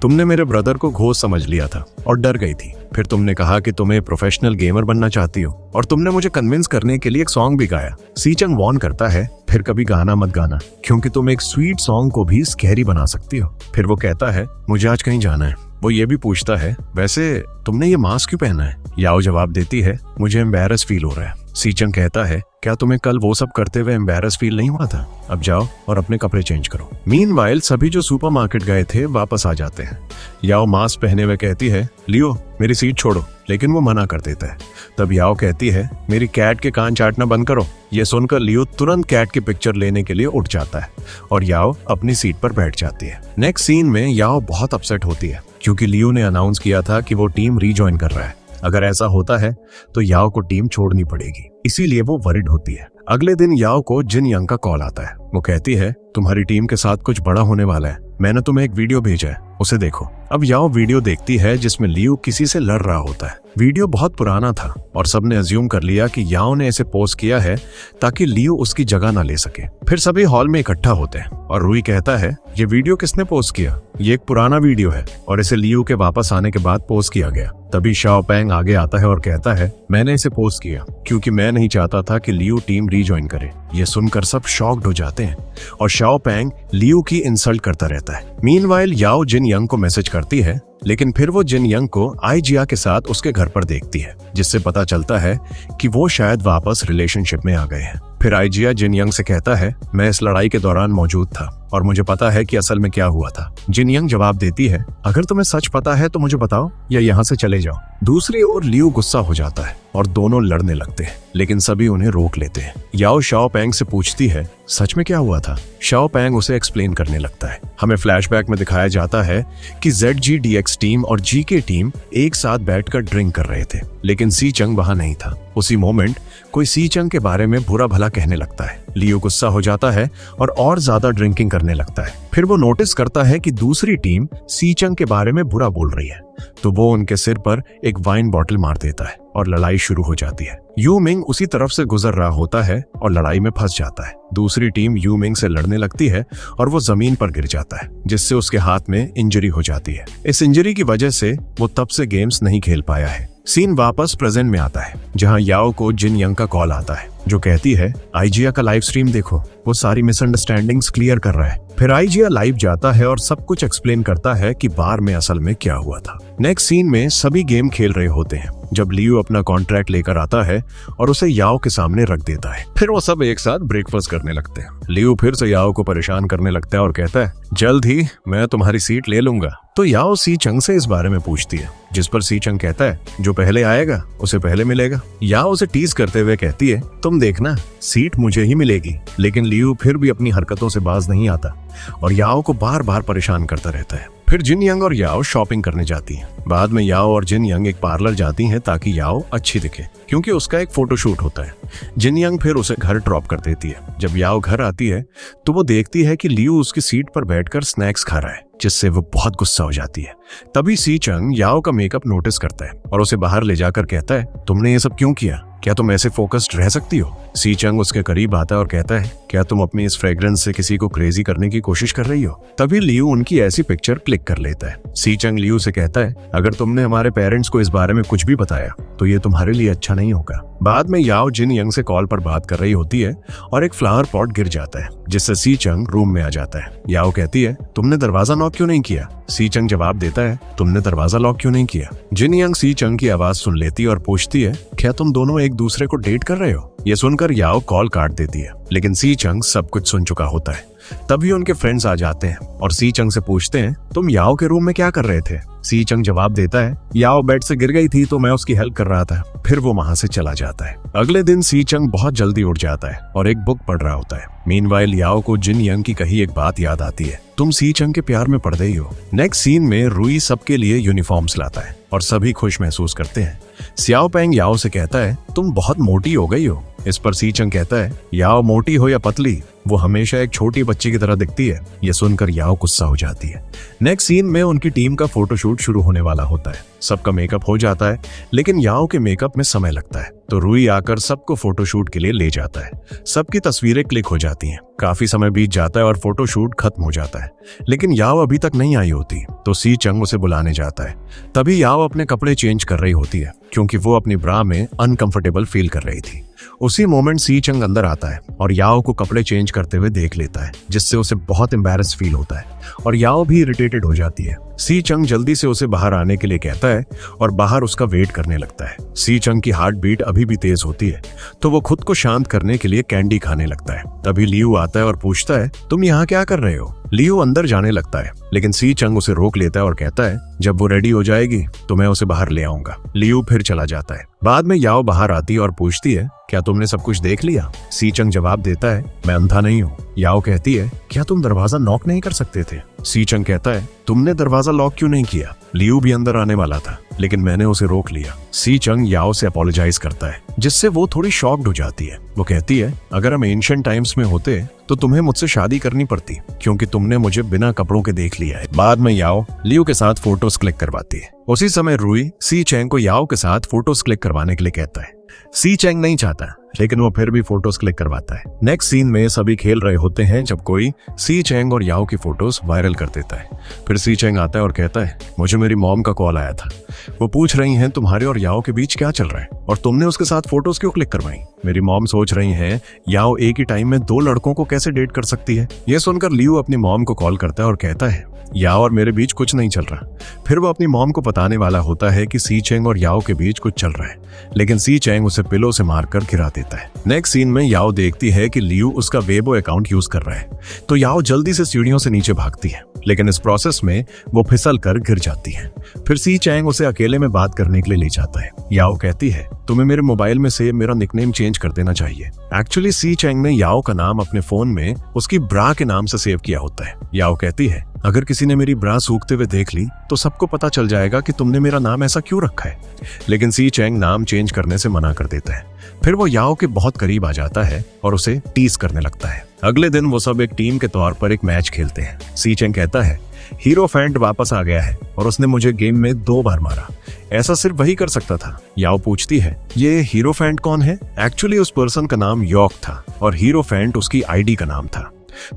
तुमने मेरे ब्रदर को घोस्ट समझ लिया था और डर गई थी। फिर तुमने कहा कि तुम्हें प्रोफेशनल गेमर बनना चाहती हो और तुमने मुझे कन्विंस करने के लिए एक सॉन्ग भी गाया। सी चांग वॉर्न करता है फिर कभी गाना मत गाना क्योंकि तुम एक स्वीट सॉन्ग को भी स्कैरी बना सकती हो। फिर वो कहता है मुझे आज कहीं जाना है। वो ये भी पूछता है वैसे तुमने ये मास्क क्यों पहना है? याओ जवाब देती है मुझे एम्बैरस फील हो रहा है। सी चांग कहता है क्या तुम्हें कल वो सब करते हुए एम्बैरस फील नहीं हुआ था? अब जाओ और अपने कपड़े चेंज करो। मीनवाइल सभी जो सुपरमार्केट गए थे वापस आ जाते हैं। याओ मास्क पहने हुए कहती है लियो मेरी सीट छोड़ो, लेकिन वो मना कर देता है। तब याओ कहती है मेरी कैट के कान चाटना बंद करो। ये सुनकर लियो तुरंत कैट की पिक्चर लेने के लिए उठ जाता है और याओ अपनी सीट पर बैठ जाती है। नेक्स्ट सीन में याओ बहुत अपसेट होती है क्योंकि लियो ने अनाउंस किया था कि वो टीम रीजॉइन कर रहा है। अगर ऐसा होता है तो याओ को टीम छोड़नी पड़ेगी, इसीलिए वो वरिड होती है। अगले दिन याओ को जिन यांग का कॉल आता है। वो कहती है तुम्हारी टीम के साथ कुछ बड़ा होने वाला है, मैंने तुम्हें एक वीडियो भेजा है, उसे देखो। अब याओ वीडियो देखती है जिसमें लियू किसी से लड़ रहा होता है। वीडियो बहुत पुराना था और सबने अज्यूम कर लिया कि याओ ने इसे पोस्ट किया है ताकि लियू उसकी जगह ना ले सके। फिर सभी हॉल में इकट्ठा होते हैं और रुई कहता है ये वीडियो किसने पोस्ट किया? ये एक पुराना वीडियो है और इसे लियू के वापस आने के बाद पोस्ट किया गया। तभी शाओ पैंग आगे आता है और कहता है मैंने इसे पोस्ट किया क्योंकि मैं नहीं चाहता था कि लियू टीम रीजॉइन करे। ये सुनकर सब शॉक्ड हो जाते हैं और शाओ पैंग लियू की इंसल्ट करता रहता है। मीनवाइल याओ जिन यांग को मैसेज करती है, लेकिन फिर वो जिन यांग को आईजिया के साथ उसके घर पर देखती है, जिससे पता चलता है कि वो शायद वापस रिलेशनशिप में आ गए हैं। फिर आईजिया जिन यांग से कहता है मैं इस लड़ाई के दौरान मौजूद था और मुझे पता है कि असल में क्या हुआ था। जिन यंग जवाब देती है, अगर तुम्हें सच पता है तो मुझे बताओ या यहाँ से चले जाओ। दूसरी ओर लियू गुस्सा हो जाता है और दोनों लड़ने लगते हैं, लेकिन सभी उन्हें रोक लेते हैं। याओ शाओ पैंग से पूछती है, सच में क्या हुआ था? शाओ पैंग उसे एक्सप्लेन करने लगता है। हमें फ्लैशबैक में दिखाया जाता है कि ZGDX टीम और GK टीम एक साथ बैठकर ड्रिंक कर रहे थे, लेकिन सी चंग वहां नहीं था। उसी मोमेंट कोई सी चंग के बारे में बुरा भला कहने लगता है। लियो गुस्सा हो जाता है और ज्यादा ड्रिंकिंग करने लगता है। फिर वो नोटिस करता है कि दूसरी टीम सी चंग के बारे में बुरा बोल रही है, तो वो उनके सिर पर एक वाइन बॉटल मार देता है और लड़ाई शुरू हो जाती है। यू मिंग उसी तरफ से गुजर रहा होता है और लड़ाई में फंस जाता है। दूसरी टीम यू मिंग से लड़ने लगती है और वो जमीन पर गिर जाता है, जिससे उसके हाथ में इंजरी हो जाती है। इस इंजरी की वजह से वो तब से गेम्स नहीं खेल पाया है। सीन वापस प्रेजेंट में आता है, जहां याओ को जिन यंग का कॉल आता है, जो कहती है आईजिया का लाइव स्ट्रीम देखो, वो सारी मिसअंडरस्टैंडिंग्स क्लियर कर रहा है। फिर आईजिया लाइव जाता है और सब कुछ एक्सप्लेन करता है कि बार में असल में क्या हुआ था। नेक्स्ट सीन में सभी गेम खेल रहे होते हैं, जब लियू अपना कॉन्ट्रैक्ट लेकर आता है और उसे याओ के सामने रख देता है। फिर वो सब एक साथ ब्रेकफास्ट करने लगते हैं। लियू फिर से याओ को परेशान करने लगता है और कहता है, जल्द ही मैं तुम्हारी सीट ले लूंगा। तो याओ सी चंग से इस बारे में पूछती है, जिस पर सी चंग कहता है, जो पहले आएगा उसे पहले मिलेगा। याओ उसे टीज करते हुए कहती है, तुम देखना सीट मुझे ही मिलेगी। लेकिन लियू फिर भी अपनी हरकतों से बाज नहीं आता और याओ को बार बार परेशान करता रहता है। फिर जिन यंग और याओ शॉपिंग करने जाती हैं। बाद में याओ और जिन यंग एक पार्लर जाती हैं ताकि याओ अच्छी दिखे, क्योंकि उसका एक फोटोशूट होता है। जिन यंग फिर उसे घर ड्रॉप कर देती है। जब याओ घर आती है तो वो देखती है कि लियू उसकी सीट पर बैठकर स्नैक्स खा रहा है, जिससे वो बहुत गुस्सा हो जाती है। तभी सी चंग याओ का मेकअप नोटिस करता है और उसे बाहर ले जाकर कहता है, तुमने ये सब क्यों किया? क्या तुम ऐसे फोकस्ड रह सकती हो? सी चंग उसके करीब आता है और कहता है, क्या तुम अपनी इस फ्रेग्रेंस से किसी को क्रेजी करने की कोशिश कर रही हो? तभी लियू उनकी ऐसी पिक्चर क्लिक कर लेता है। सी चंग लियू से कहता है, अगर तुमने हमारे पेरेंट्स को इस बारे में कुछ भी बताया तो ये तुम्हारे लिए अच्छा नहीं होगा। बाद में याओ जिन यंग से कॉल पर बात कर रही होती है और एक फ्लावर पॉट गिर जाता है, जिससे सी चंग रूम में आ जाता है। याओ कहती है, तुमने दरवाजा नॉक क्यों नहीं किया? सी चंग जवाब देता है, तुमने दरवाजा लॉक क्यों नहीं किया? जिन यंग सी चंग की आवाज सुन लेती है और पूछती है, क्या तुम दोनों एक दूसरे को डेट कर रहे हो? ये सुनकर याओ कॉल काट देती है, लेकिन सी चंग सब कुछ सुन चुका होता है। तभी उनके फ्रेंड्स आ जाते हैं और सी चंग से पूछते हैं, तुम याओ के रूम में क्या कर रहे थे? सी चंग जवाब देता है, याओ बेड से गिर गई थी तो मैं उसकी हेल्प कर रहा था। फिर वो वहां से चला जाता है। अगले दिन सी चंग बहुत जल्दी उठ जाता है और एक बुक पढ़ रहा होता है। मीनवाइल याओ को जिन यंग की कही एक बात याद आती है, तुम सी चंग के प्यार में पड़ गई हो। नेक्स्ट सीन में रुई सबके लिए यूनिफॉर्म्स लाता है और सभी खुश महसूस करते हैं। स्याओ पैंग याओ से कहता है, तुम बहुत मोटी हो गई हो। इस पर सी चंग कहता है, याओ मोटी हो या पतली, वो हमेशा एक छोटी बच्ची की तरह दिखती है। ये सुनकर याओ गुस्सा हो जाती है। नेक्स्ट सीन में उनकी टीम का फोटोशूट शुरू होने वाला होता है। सबका मेकअप हो जाता है, लेकिन याओ के मेकअप में समय लगता है, तो रुई आकर सबको फोटोशूट के लिए ले जाता है। सबकी तस्वीरें क्लिक हो जाती हैं। काफी समय बीत जाता है और फोटोशूट खत्म हो जाता है, लेकिन याओ अभी तक नहीं आई होती, तो सी चंग उसे बुलाने जाता है। तभी याओ अपने कपड़े चेंज कर रही होती है, क्योंकि वो अपनी ब्रा में अनकंफर्टेबल फील कर रही थी। उसी मोमेंट सी चंग अंदर आता है और याओ को कपड़े चेंज करते हुए देख लेता है, जिससे उसे बहुत एम्बैरेस फील होता है और याओ भी इरिटेटेड हो जाती है। सी चंग जल्दी से उसे बाहर आने के लिए कहता है और बाहर उसका वेट करने लगता है। सी चंग की हार्ट बीट अभी भी तेज होती है, तो वो खुद को शांत करने के लिए कैंडी खाने लगता है। तभी लियू आता है और पूछता है, तुम यहाँ क्या कर रहे हो? लियू अंदर जाने लगता है, लेकिन सी चंग उसे रोक लेता है और कहता है, जब वो रेडी हो जाएगी तो मैं उसे बाहर ले आऊंगा। लियू फिर चला जाता है। बाद में याओ बाहर आती है और पूछती है, क्या तुमने सब कुछ देख लिया? सी चंग जवाब देता है, मैं अंधा नहीं हूँ। याओ कहती है, क्या तुम दरवाजा नॉक नहीं कर सकते थे? सी चंग कहता है, तुमने दरवाजा लॉक क्यों नहीं किया? लियू भी अंदर आने वाला था, लेकिन मैंने उसे रोक लिया। सी चंग याओ से अपोलोजाइज करता है, जिससे वो थोड़ी शॉक्ड हो जाती है। वो कहती है, अगर हम एंशिएंट टाइम्स में होते तो तुम्हें मुझसे शादी करनी पड़ती, क्योंकि तुमने मुझे बिना कपड़ों के देख लिया है। बाद में याओ लियू के साथ फोटोज क्लिक करवाती है। उसी समय रुई सी चैंग को याओ के साथ फोटोज क्लिक करवाने के लिए कहता है। सी चैंग नहीं चाहता, लेकिन वो फिर भी फोटोज क्लिक करवाता है। नेक्स्ट सीन में सभी खेल रहे होते हैं जब कोई सी चैंग और याओ की फोटोज वायरल कर देता है। फिर सी चैंग आता है और कहता है, मुझे मेरी मॉम का कॉल आया था। वो पूछ रही हैं तुम्हारे और याओ के बीच क्या चल रहा है और तुमने उसके साथ फोटोज क्यों क्लिक करवाई? मेरी मॉम सोच रही हैं याओ एक ही टाइम में 2 लड़कों को कैसे डेट कर सकती है। यह सुनकर लियू अपनी मॉम को कॉल करता है और कहता है, याओ और मेरे बीच कुछ नहीं चल रहा। फिर वो अपनी मॉम को बताने वाला होता है कि सी चैंग और याओ के बीच कुछ चल रहा है, लेकिन सी चैंग उसे पिलो से मारकर गिरा देती है। देता है। नेक्स्ट सीन में याओ देखती है कि लियू उसका वेबो अकाउंट यूज कर रहा है, तो याओ जल्दी से सीढ़ियों से नीचे भागती है, लेकिन इस प्रोसेस में वो फिसल कर गिर जाती है। फिर सी चैंग उसे अकेले में बात करने के लिए ले जाता है। याओ कहती है, तुम्हें मेरे मोबाइल में से मेरा निकनेम चेंज कर देना चाहिए। एक्चुअली सी चैंग ने याओ का नाम अपने फोन में उसकी ब्रा के नाम से सेव किया होता है। याओ कहती है, अगर किसी ने मेरी ब्रा सूखते हुए देख ली तो सबको पता चल जाएगा कि तुमने मेरा नाम ऐसा क्यों रखा है। लेकिन सी चैंग नाम चेंज करने से मना कर देता है। फिर वो याओ के बहुत करीब आ जाता है और उसे टीज करने लगता है। अगले दिन वो सब एक टीम के तौर पर एक मैच खेलते हैं। सी चैंग कहता है, हीरो फैंट वापस आ गया है और उसने मुझे गेम में 2 बार मारा। ऐसा सिर्फ वही कर सकता था। याओ पूछती है, ये हीरो फैंट कौन है? एक्चुअली उस पर्सन का नाम यॉक था और हीरो फैंट उसकी आईडी का नाम था।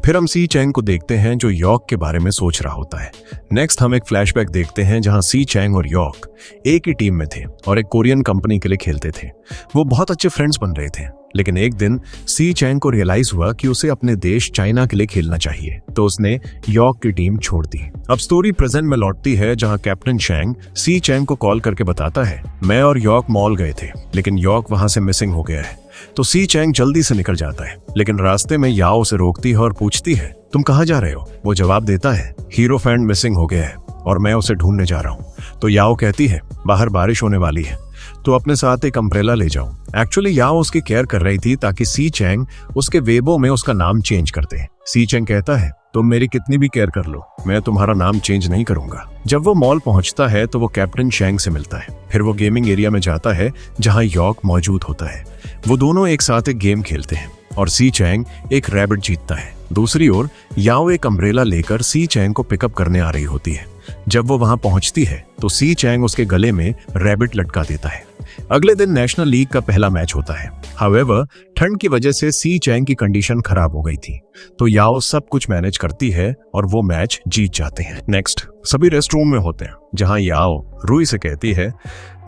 फिर हम सी चैंग को देखते हैं जो यॉक के बारे में सोच रहा होता है। नेक्स्ट हम एक फ्लैशबैक देखते हैं जहां सी चैंग और यॉक एक ही टीम में थे और एक कोरियन कंपनी के लिए खेलते थे। वो बहुत अच्छे फ्रेंड्स बन रहे थे, लेकिन एक दिन सी चैंग को रियलाइज हुआ कि उसे अपने देश चाइना के लिए खेलना चाहिए, तो उसने यॉक की टीम छोड़ दी। अब स्टोरी प्रेजेंट में लौटती है जहां कैप्टन शैंग सी चैंग को कॉल करके बताता है, मैं और यॉक मॉल गए थे, लेकिन यॉक वहां से मिसिंग हो गया है। तो सी चैंग जल्दी से निकल जाता है, लेकिन रास्ते में याओ उसे रोकती है और पूछती है, तुम कहाँ जा रहे हो? वो जवाब देता है, हीरो फैंट मिसिंग हो गया है और मैं उसे ढूंढने जा रहा हूँ। तो याओ कहती है, बाहर बारिश होने वाली है तो अपने साथ एक अम्ब्रेला ले जाओ। एक्चुअली याओ उसकी केयर कर रही थी ताकि सी चैंग उसके वेबो में उसका नाम चेंज कर दे। सी चैंग कहता है, तुम मेरी कितनी भी केयर कर लो, मैं तुम्हारा नाम चेंज नहीं करूंगा। जब वो मॉल पहुंचता है तो वो कैप्टन शैंग से मिलता है। फिर वो गेमिंग एरिया में जाता है जहां यॉक मौजूद होता है। वो दोनों एक साथ एक गेम खेलते हैं और सी चैंग एक रैबिट जीतता है। दूसरी ओर याओ एक अम्ब्रेला लेकर सी चैंग को पिकअप करने आ रही होती है। जब वो वहां पहुंचती है तो सी चैंग उसके गले में रैबिट लटका देता है। अगले दिन नेशनल लीग का पहला मैच होता है। हाउएवर, ठंड की वजह से सी चैंग की कंडीशन खराब हो गई थी, तो याओ सब कुछ मैनेज करती है और वो मैच जीत जाते हैं। नेक्स्ट सभी रेस्ट रूम में होते हैं जहां याओ रूई से कहती है,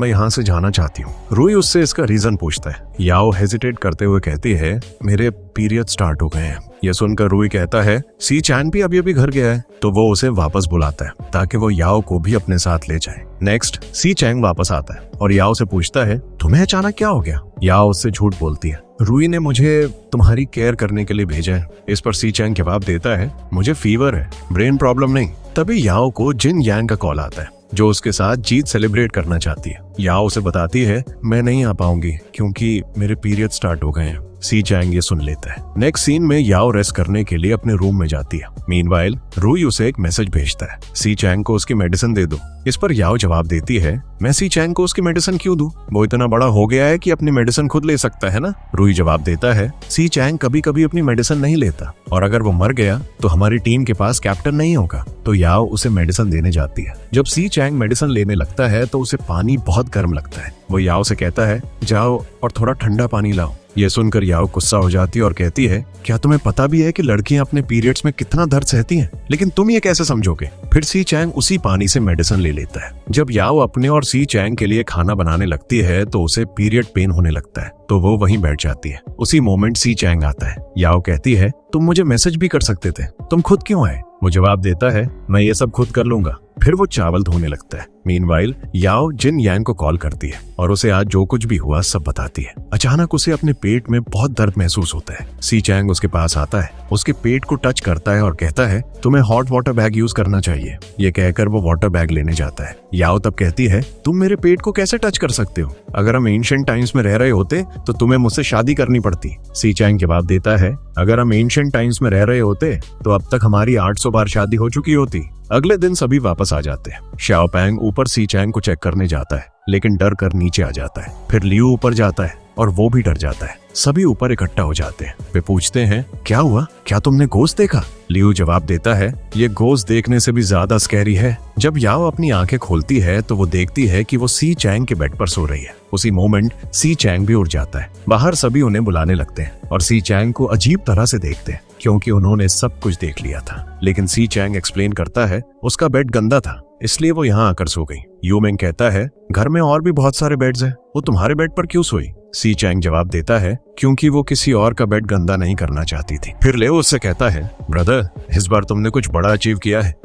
मैं यहाँ से जाना चाहती हूँ। रूई उससे इसका रीजन पूछता है। याओ हेजिटेट करते हुए कहती है, मेरे पीरियड स्टार्ट हो गए हैं। यह सुनकर रूई कहता है, सी चैंग भी अभी घर गया है, तो वो उसे वापस बुलाता है ताकि वो याओ को भी अपने साथ ले जाए। नेक्स्ट सी चैंग वापस आता है और याओ से पूछता है, तुम्हें अचानक क्या हो गया? याओ उससे झूठ बोलती है, रूई ने मुझे तुम्हारी केयर करने के लिए भेजा है। इस पर सी चैंग जवाब देता है, मुझे फीवर है, ब्रेन प्रॉब्लम नहीं। तभी याओ को जिन यांग का कॉल आता है जो उसके साथ जीत सेलिब्रेट करना चाहती है। याओ उसे बताती है, मैं नहीं आ पाऊंगी क्योंकि मेरे पीरियड स्टार्ट हो गए हैं। सी चैंग ये सुन लेता है। नेक्स्ट सीन में याओ रेस्ट करने के लिए अपने रूम में जाती है। मीनवाइल रूई उसे एक मैसेज भेजता है, सी चैंग को उसकी मेडिसिन दे दो। इस पर याओ जवाब देती है, मैं सी चैंग को उसकी मेडिसिन क्यों दूं? वो इतना बड़ा हो गया है कि अपनी मेडिसिन खुद ले सकता है ना। रूई जवाब देता है, सी चैंग कभी कभी अपनी मेडिसिन नहीं लेता और अगर वो मर गया तो हमारी टीम के पास कैप्टन नहीं होगा। तो याओ उसे मेडिसिन देने जाती है। जब सी चैंग मेडिसिन लेने लगता है तो उसे पानी बहुत गर्म लगता है। वो याओ से कहता है, जाओ और थोड़ा ठंडा पानी लाओ। ये सुनकर याओ गुस्सा हो जाती है और कहती है, क्या तुम्हें पता भी है कि लड़कियां अपने पीरियड्स में कितना दर्द सहती हैं? लेकिन तुम ये कैसे समझोगे? फिर सी चैंग उसी पानी से मेडिसिन ले लेता है। जब याओ अपने और सी चैंग के लिए खाना बनाने लगती है तो उसे पीरियड पेन होने लगता है, तो वो वहीं बैठ जाती है। उसी मोमेंट सी चैंग आता है। याओ कहती है, तुम मुझे मैसेज भी कर सकते थे, तुम खुद क्यों आए? वो जवाब देता है, मैं ये सब खुद कर लूंगा। फिर वो चावल धोने लगता है। मीनवाइल याओ जिन यांग को कॉल करती है और उसे आज जो कुछ भी हुआ सब बताती है। अचानक उसे अपने पेट में बहुत दर्द महसूस होता है। सी चैंग उसके पास आता है, उसके पेट को टच करता है और कहता है, तुम्हें हॉट वाटर बैग यूज करना चाहिए। ये कहकर वो वाटर बैग लेने जाता है। याओ तब कहती है, तुम मेरे पेट को कैसे टच कर सकते हो? अगर हम एंशिएंट टाइम्स में रह रहे होते तो तुम्हें मुझसे शादी करनी पड़ती। सी चैंग जवाब देता है, अगर हम एंशिएंट टाइम्स में रह रहे होते तो अब तक हमारी 800 बार शादी हो चुकी होती। अगले दिन सभी वापस आ जाते हैं। शाओपैंग ऊपर सी चैंग को चेक करने जाता है, लेकिन डर कर नीचे आ जाता है। फिर लियू ऊपर जाता है और वो भी डर जाता है। सभी ऊपर इकट्ठा हो जाते हैं। वे पूछते हैं, क्या हुआ? क्या तुमने घोस्ट देखा? लियू जवाब देता है, ये घोस्ट देखने से भी ज्यादा स्कैरी है। जब याओ अपनी आंखें खोलती है तो वो देखती है कि वो सी चैंग के बेड पर सो रही है। उसी मोमेंट सी चैंग भी उठ जाता है। बाहर सभी उन्हें बुलाने लगते हैं और सी चैंग को अजीब तरह से देखते हैं क्योंकि उन्होंने सब कुछ देख लिया था। लेकिन सी चैंग एक्सप्लेन करता है, उसका बेड गंदा था इसलिए वो यहाँ आकर सो गई। यूमिंग कहता है, घर में और भी बहुत सारे बेड्स हैं, वो तुम्हारे बेड पर क्यों सोई? सी चैंग जवाब देता है क्योंकि वो किसी और का बेड गंदा नहीं करना चाहती थी। फिर लेओ उससे कहता है, ब्रदर इस बार तुमने कुछ बड़ा अचीव किया है,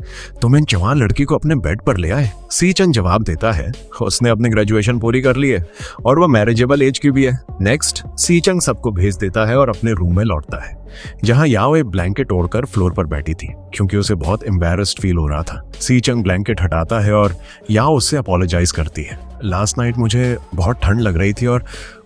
तुम इन जवान लड़की को अपने बेड पर ले आए। सी चैंग जवाब देता है उसने अपनी ग्रेजुएशन पूरी कर ली है और वो मैरिजेबल एज की भी है। नेक्स्ट सी चैंग सबको भेज देता है और अपने रूम में लौटता है, जहां याओ एक ब्लैंकेट ओढ़कर फ्लोर पर बैठी थी क्योंकि उसे बहुत एम्बैरेस्ड फील हो रहा था। सी चैंग ब्लैंकेट हटाता है और याओ उससे अपोलोजाइज करती है। लास्ट नाइट मुझे बहुत ठंड लग रही थी और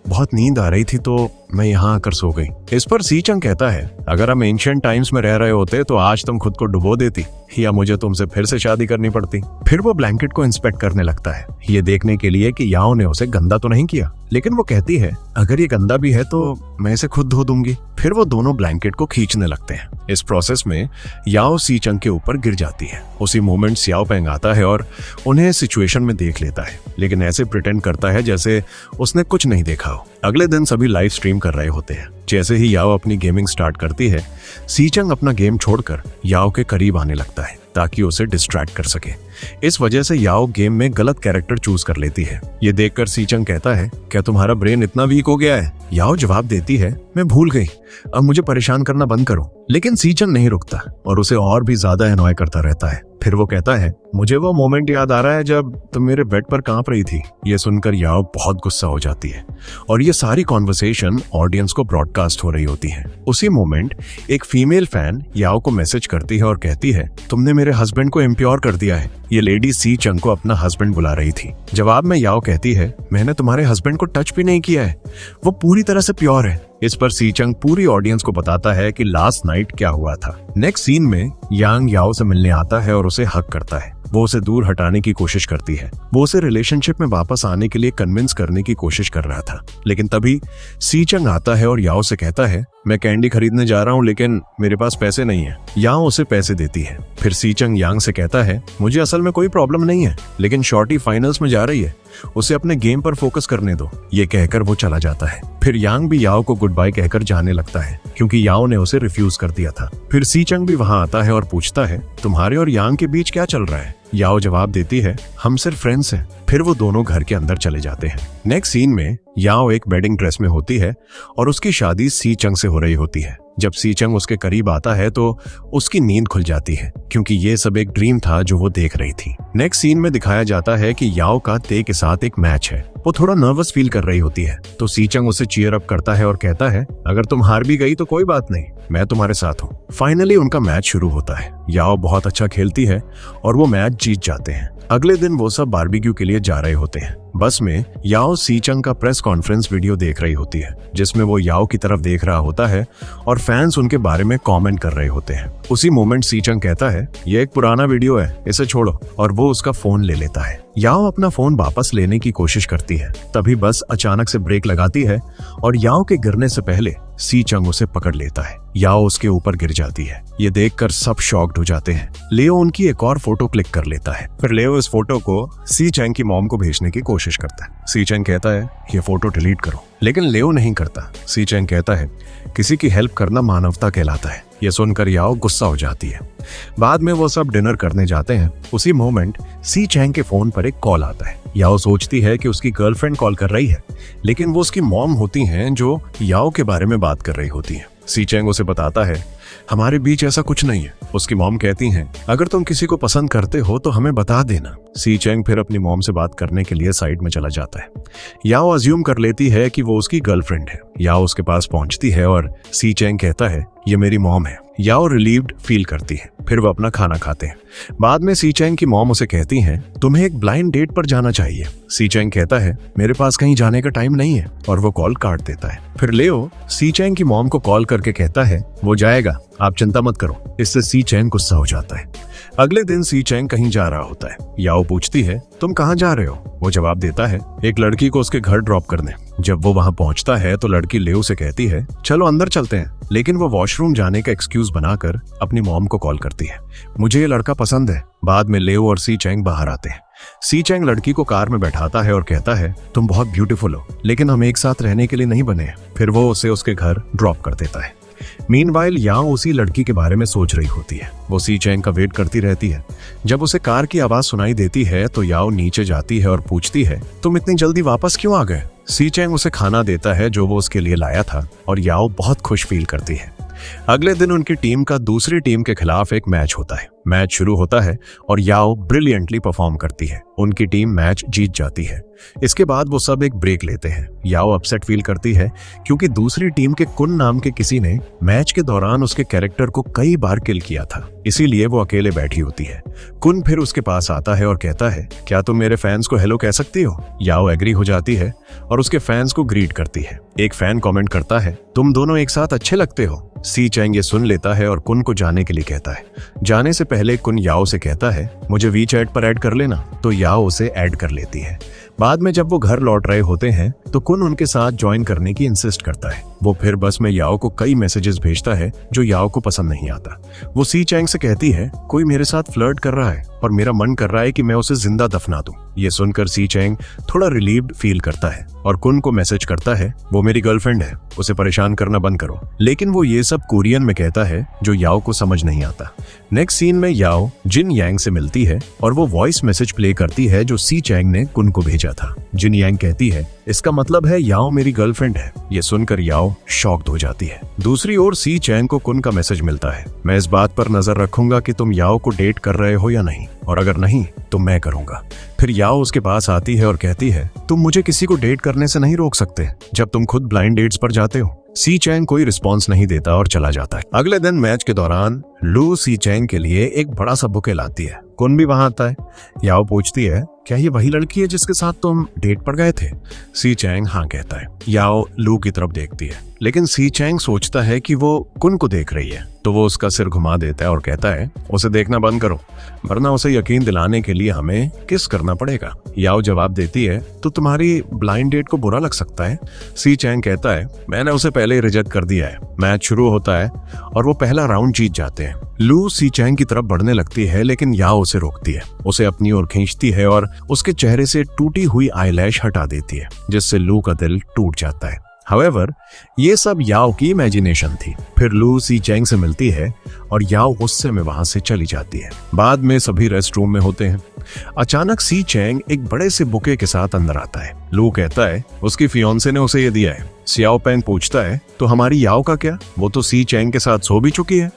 बहुत नींद आ रही थी तो मैं यहाँ आकर सो गई। इस पर सी चैंग कहता है, अगर हम एंशिएंट टाइम्स में रह रहे होते तो आज तुम खुद को डुबो देती या मुझे तुमसे फिर से शादी करनी पड़ती। फिर वो ब्लैंकेट को इंस्पेक्ट करने लगता है, ये देखने के लिए कि याओ ने उसे गंदा तो नहीं किया, लेकिन वो कहती है अगर ये गंदा भी है तो मैं इसे खुद धो दूंगी। फिर वो दोनों ब्लैंकेट को खींचने लगते हैं। इस प्रोसेस में याओ सी चैंग के ऊपर गिर जाती है। उसी मोमेंट सियाओ पेंग आता है और उन्हें सिचुएशन में देख लेता है, लेकिन ऐसे प्रिटेंड करता है जैसे उसने कुछ नहीं देखा हो। अगले दिन सभी लाइव स्ट्रीम कर रहे होते हैं। जैसे ही याओ अपनी गेमिंग स्टार्ट करती है, सी चैंग अपना गेम छोड़कर याओ के करीब आने लगता है ताकि उसे डिस्ट्रैक्ट कर सके। इस वजह से याओ गेम में गलत कैरेक्टर चूज कर लेती है। ये देखकर सी चैंग कहता है, क्या तुम्हारा ब्रेन इतना वीक हो गया है? याओ जवाब देती है, मैं भूल गई, अब मुझे परेशान करना बंद करो। लेकिन सी चैंग नहीं रुकता और उसे और भी ज्यादा एनॉय करता रहता है। फिर वो कहता है, मुझे वो मोमेंट याद आ रहा है जब तुम मेरे बेड पर कांप रही थी। ये सुनकर याओ बहुत गुस्सा हो जाती है और ये सारी कॉन्वर्सेशन ऑडियंस को ब्रॉडकास्ट हो रही होती है। उसी मोमेंट एक फीमेल फैन याओ को मैसेज करती है और कहती है, तुमने मेरे हस्बैंड को इम्प्योर कर दिया है। ये लेडी सी चैंग को अपना हस्बैंड बुला रही थी। जवाब में याओ कहती है, मैंने तुम्हारे हस्बैंड को टच भी नहीं किया है, वो पूरी तरह से प्योर है। इस पर सी चैंग पूरी ऑडियंस को बताता है कि लास्ट नाइट क्या हुआ था। नेक्स्ट सीन में यांग याओ से मिलने आता है और उसे हक करता है। वो उसे दूर हटाने की कोशिश करती है। वो उसे रिलेशनशिप में वापस आने के लिए कन्विंस करने की कोशिश कर रहा था, लेकिन तभी सी चैंग आता है और याओ से कहता है, मैं कैंडी खरीदने जा रहा हूँ लेकिन मेरे पास पैसे नहीं है। याओ उसे पैसे देती है। फिर सी चैंग यांग से कहता है, मुझे असल में कोई प्रॉब्लम नहीं है, लेकिन शॉर्टी फाइनल्स में जा रही है, उसे अपने गेम पर फोकस करने दो। ये कहकर वो चला जाता है। फिर यांग भी याओ को गुड बाय कहकर जाने लगता है क्योंकि याओ ने उसे रिफ्यूज कर दिया था। फिर सी चैंग भी वहां आता है और पूछता है, तुम्हारे और यांग के बीच क्या चल रहा है? याओ जवाब देती है, हम सिर्फ फ्रेंड्स हैं। फिर वो दोनों घर के अंदर चले जाते हैं। नेक्स्ट सीन में याओ एक वेडिंग ड्रेस में होती है और उसकी शादी सी चैंग से हो रही होती है। जब सी चैंग उसके करीब आता है तो उसकी नींद खुल जाती है क्योंकि ये सब एक ड्रीम था जो वो देख रही थी। नेक्स्ट सीन में दिखाया जाता है कि याओ का ते के साथ एक मैच है। वो थोड़ा नर्वस फील कर रही होती है तो सी चैंग उसे चीयर अप करता है और कहता है, अगर तुम हार भी गई तो कोई बात नहीं, मैं तुम्हारे साथ हूँ। फाइनली उनका मैच शुरू होता है। याओ बहुत अच्छा खेलती है और वो मैच जीत जाते हैं। अगले दिन वो सब बारबेक्यू के लिए जा रहे होते हैं। बस में याओ सी चैंग का प्रेस कॉन्फ्रेंस वीडियो देख रही होती है जिसमें वो याओ की तरफ देख रहा होता है और फैंस उनके बारे में कमेंट कर रहे होते हैं। उसी मोमेंट सी चैंग कहता है, ये एक पुराना वीडियो है, इसे छोड़ो, और वो उसका फोन ले लेता है। याओ अपना फोन वापस लेने की कोशिश करती है, तभी बस अचानक से ब्रेक लगाती है और याओ के गिरने से पहले सी चैंग उसे पकड़ लेता है। याओ उसके ऊपर गिर जाती है। ये देखकर सब शॉक्ड हो जाते हैं। लेओ उनकी एक और फोटो क्लिक कर लेता है। फिर लेओ इस फोटो को सी चैंग की मॉम को भेजने की कोशिश करता है। सी चैंग कहता है, ये फोटो डिलीट करो, लेकिन लेओ नहीं करता। सी चैंग कहता है, किसी की हेल्प करना मानवता कहलाता है। ये सुनकर याओ गुस्सा हो जाती है। बाद में वो सब डिनर करने जाते हैं। उसी मोमेंट सी चैंग के फोन पर एक कॉल आता है। याओ सोचती है कि उसकी गर्लफ्रेंड कॉल कर रही है, लेकिन वो उसकी मॉम होती हैं जो याओ के बारे में बात कर रही होती हैं। सी चैंग उसे बताता है, हमारे बीच ऐसा कुछ नहीं है। उसकी मॉम कहती हैं, अगर तुम किसी को पसंद करते हो तो हमें बता देना। सी चैंग फिर अपनी मॉम से बात करने के लिए साइड में चला जाता है। याओ अज्यूम कर लेती है कि वो उसकी गर्लफ्रेंड है। याओ उसके पास पहुंचती है और सी चैंग कहता है, ये मेरी मॉम है। याओ रिलीव्ड फील करती है। फिर वो अपना खाना खाते हैं। बाद में सी चैंग की मॉम उसे कहती हैं, तुम्हें एक ब्लाइंड डेट पर जाना चाहिए। सी चैंग कहता है, मेरे पास कहीं जाने का टाइम नहीं है, और वो कॉल काट देता है। फिर लेओ सी चैंग की मॉम को कॉल करके कहता है, वो जाएगा, आप चिंता मत करो। इससे सी चैंग गुस्सा हो जाता है। अगले दिन सी चैंग कहीं जा रहा होता है। याओ पूछती है, तुम कहाँ जा रहे हो? वो जवाब देता है, एक लड़की को उसके घर ड्रॉप करने। जब वो वहां पहुंचता है तो लड़की लेओ से कहती है, चलो अंदर चलते हैं, लेकिन वो वॉशरूम जाने का एक्सक्यूज बनाकर अपनी मॉम को कॉल करती है, मुझे ये लड़का पसंद है। बाद में लेओ और सी चैंग बाहर आते हैं। सी चैंग लड़की को कार में बैठाता है और कहता है, तुम बहुत ब्यूटीफुल हो, लेकिन हम एक साथ रहने के लिए नहीं बने। फिर वो उसे उसके घर ड्रॉप कर देता है। मीनवाइल याओ उसी लड़की के बारे में सोच रही होती है। वो सी चैंग का वेट करती रहती है। जब उसे कार की आवाज सुनाई देती है तो याओ नीचे जाती है और पूछती है, तुम इतनी जल्दी वापस क्यों आ गए? सी चैंग उसे खाना देता है जो वो उसके लिए लाया था और याओ बहुत खुश फील करती है। अगले दिन उनकी टीम का दूसरी टीम के खिलाफ एक मैच होता है। मैच शुरू होता है और याओ ब्रिलियंटली परफॉर्म करती है। उनकी टीम मैच जीत जाती है। इसके बाद वो सब एक ब्रेक लेते हैं। याओ अपसेट फील करती है क्योंकि दूसरी टीम के कुन नाम के किसी ने मैच के दौरान उसके कैरेक्टर को कई बार किल किया था, इसीलिए वो अकेले बैठी होती है। कुन फिर उसके पास आता है और कहता है, क्या तुम मेरे फैंस को हेलो कह सकती हो? याओ एग्री हो जाती है और उसके फैंस को ग्रीट करती है। एक फैन कमेंट करता है, तुम दोनों एक साथ अच्छे लगते हो। सी चैंग ये सुन लेता है और कुन को जाने के लिए कहता है। जाने से पहले कुन याओ से कहता है, मुझे वीचैट पर ऐड कर लेना, तो याओ उसे ऐड कर लेती है। बाद में जब वो घर लौट रहे होते हैं तो कुन उनके साथ ज्वाइन करने की इंसिस्ट करता है। वो फिर बस में याओ को कई मैसेजेस भेजता है जो याओ को पसंद नहीं आता। वो सी चैंग से कहती है, कोई मेरे साथ फ्लर्ट कर रहा है और मेरा मन कर रहा है कि मैं उसे जिंदा दफना दूं। ये सुनकर सी चैंग थोड़ा रिलीव्ड फील करता है और कुन को मैसेज करता है, वो मेरी गर्लफ्रेंड है, उसे परेशान करना बंद करो। लेकिन वो ये सब कोरियन में कहता है जो याओ को समझ नहीं आता। नेक्स्ट सीन में याओ जिन यांग से मिलती है और वो वॉइस मैसेज प्ले करती है जो सी चैंग ने कुन को भेजा था। जिन यांग कहती है, इसका मतलब है याओ मेरी गर्लफ्रेंड है। ये सुनकर याओ शॉक्ड हो जाती है। दूसरी ओर सी चैंग को कुन का मैसेज मिलता है, मैं इस बात पर नजर रखूंगा कि तुम याओ को डेट कर रहे हो या नहीं, और अगर नहीं तो मैं करूंगा। फिर याओ उसके पास आती है और कहती है, तुम मुझे किसी को डेट करने से नहीं रोक सकते जब तुम खुद ब्लाइंड डेट्स पर जाते हो। सी चैंग कोई रिस्पॉन्स नहीं देता और चला जाता है। अगले दिन मैच के दौरान लू सी चैंग के लिए एक बड़ा सा बुके लाती है। कुन भी वहां आता है। याओ पूछती है, क्या ये वही लड़की है जिसके साथ तुम डेट पर गए थे? सी चैंग हाँ कहता है। याओ लू की तरफ देखती है, लेकिन सी चैंग सोचता है कि वो कुन को देख रही है, तो वो उसका सिर घुमा देता है और कहता है, उसे देखना बंद करो, वरना उसे यकीन दिलाने के लिए हमें किस करना पड़ेगा। याओ जवाब देती है, तो तुम्हारी ब्लाइंड डेट को बुरा लग सकता है? सी चैंग कहता है, मैंने उसे पहले ही रिजेक्ट कर दिया है। मैच शुरू होता है और वो पहला राउंड जीत जाते हैं। लू सी चैंग की तरफ बढ़ने लगती है, लेकिन याओ उसे रोकती है, उसे अपनी ओर खींचती है और उसके चेहरे से टूटी हुई आईलैश हटा देती है, जिससे लू का दिल टूट जाता है। However, ये सब याओ की इमेजिनेशन थी। फिर लू सी चैंग से मिलती है और याओ गुस्से में वहां से चली जाती है। बाद में सभी रेस्ट रूम में होते हैं। अचानक सी चैंग एक बड़े से बुके के साथ अंदर आता है। लू कहता है उसकी फियोंसे ने उसे ये दिया है। सियाओ पेंग पूछता है, तो हमारी याओ का क्या? वो तो सी चैंग के साथ सो भी चुकी है।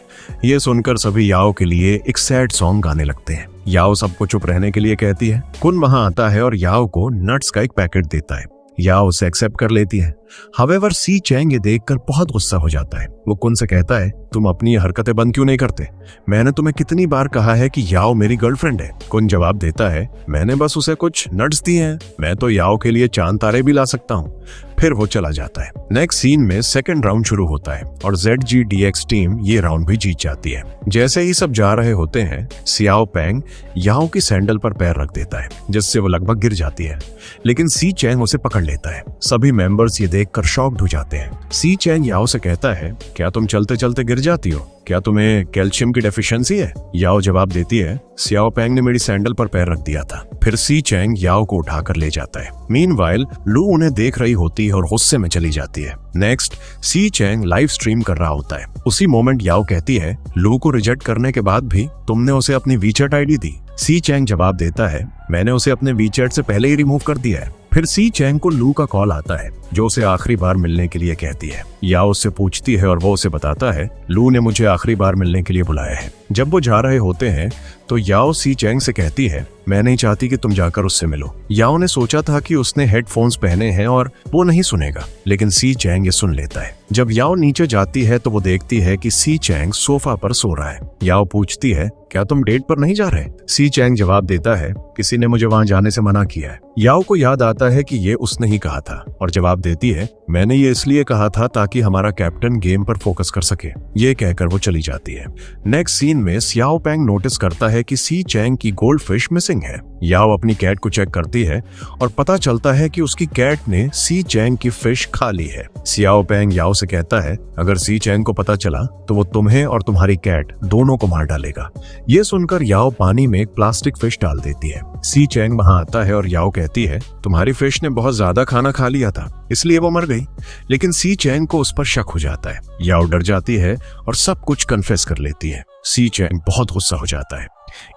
ये सुनकर सभी याओ के लिए एक सैड सॉन्ग गाने लगते हैं। याओ सबको चुप रहने के लिए कहती है। कुन वहां आता है और याओ को नट्स का एक पैकेट देता है। याओ उसे एक्सेप्ट कर लेती है। हावेवर सी चैंग ये देखकर बहुत गुस्सा हो जाता है। वो कुन से कहता है, तुम अपनी हरकतें बंद क्यों नहीं करते? मैंने तुम्हें कितनी बार कहा है कि याओ मेरी गर्लफ्रेंड है। कुन जवाब देता है, मैंने बस उसे कुछ नट्स दिए हैं, मैं तो याओ के लिए चांद तारे भी ला सकता हूँ। फिर वो चला जाता है। नेक्स्ट सीन में सेकंड राउंड शुरू होता है और ZGDX टीम ये राउंड भी जीत जाती है। जैसे ही सब जा रहे होते हैं, सियाओ पेंग याओ की सैंडल पर पैर रख देता है, जिससे वो लगभग गिर जाती है, लेकिन सी चैंग उसे पकड़ लेता है। सभी मेंबर्स ये देखकर शॉक्ड हो जाते हैं। सी चैंग याओ से कहता है, क्या तुम चलते चलते गिर जाती हो? क्या तुम्हें कैल्शियम की डेफिशिएंसी है? याओ जवाब देती है, सियाओ पेंग ने मेरी सैंडल पर पैर रख दिया था। फिर सी चैंग याओ को उठाकर ले जाता है। मीनवाइल लू उन्हें देख रही होती है और गुस्से में चली जाती है। नेक्स्ट सी चैंग लाइव स्ट्रीम कर रहा होता है। उसी मोमेंट याओ कहती है, लू को रिजेक्ट करने के बाद भी तुमने उसे अपनी वीचैट आईडी दी। सी चैंग जवाब देता है, मैंने उसे अपने वीचैट से पहले ही रिमूव कर दिया है। फिर सी चैंग को लू का कॉल आता है, जो उसे आखिरी बार मिलने के लिए कहती है। याओ उससे पूछती है और वो उसे बताता है, लू ने मुझे आखिरी बार मिलने के लिए बुलाया है। जब वो जा रहे होते हैं तो याओ सी चैंग से कहती है, मैं नहीं चाहती कि तुम जाकर उससे मिलो। याओ ने सोचा था कि उसने हेडफोन्स पहने हैं और वो नहीं सुनेगा, लेकिन सी चैंग ये सुन लेता है। जब याओ नीचे जाती है तो वो देखती है कि सी चैंग सोफा पर सो रहा है। याओ पूछती है, क्या तुम डेट पर नहीं जा रहे? सी चैंग जवाब देता है, किसी ने मुझे वहां जाने से मना किया है। याओ को याद आता है कि ये उसने ही कहा था और जवाब देती है, मैंने ये इसलिए कहा था ताकि हमारा कैप्टन गेम पर फोकस कर सके। ये कहकर वो चली जाती है। नेक्स्ट सीन में सियाओ पेंग नोटिस करता है कि सी चैंग की गोल्ड फिश मिसिंग है। याओ अपनी कैट को चेक करती है और पता चलता है कि उसकी कैट ने सी चैंग की फिश खा ली है। सियाओ पेंग याओ से कहता है, अगर सी चैंग को पता चला तो वो तुम्हें और तुम्हारी कैट दोनों को मार डालेगा। ये सुनकर याओ पानी में एक प्लास्टिक फिश डाल देती है। सी चैंग वहां आता है और याओ कहती है, तुम्हारी फिश ने बहुत ज्यादा खाना खा लिया था, इसलिए वो मर गई। लेकिन सी चैंग को उस पर शक हो जाता है। याओ डर जाती है और सब कुछ कन्फेस कर लेती है। सी चैंग बहुत गुस्सा हो जाता है।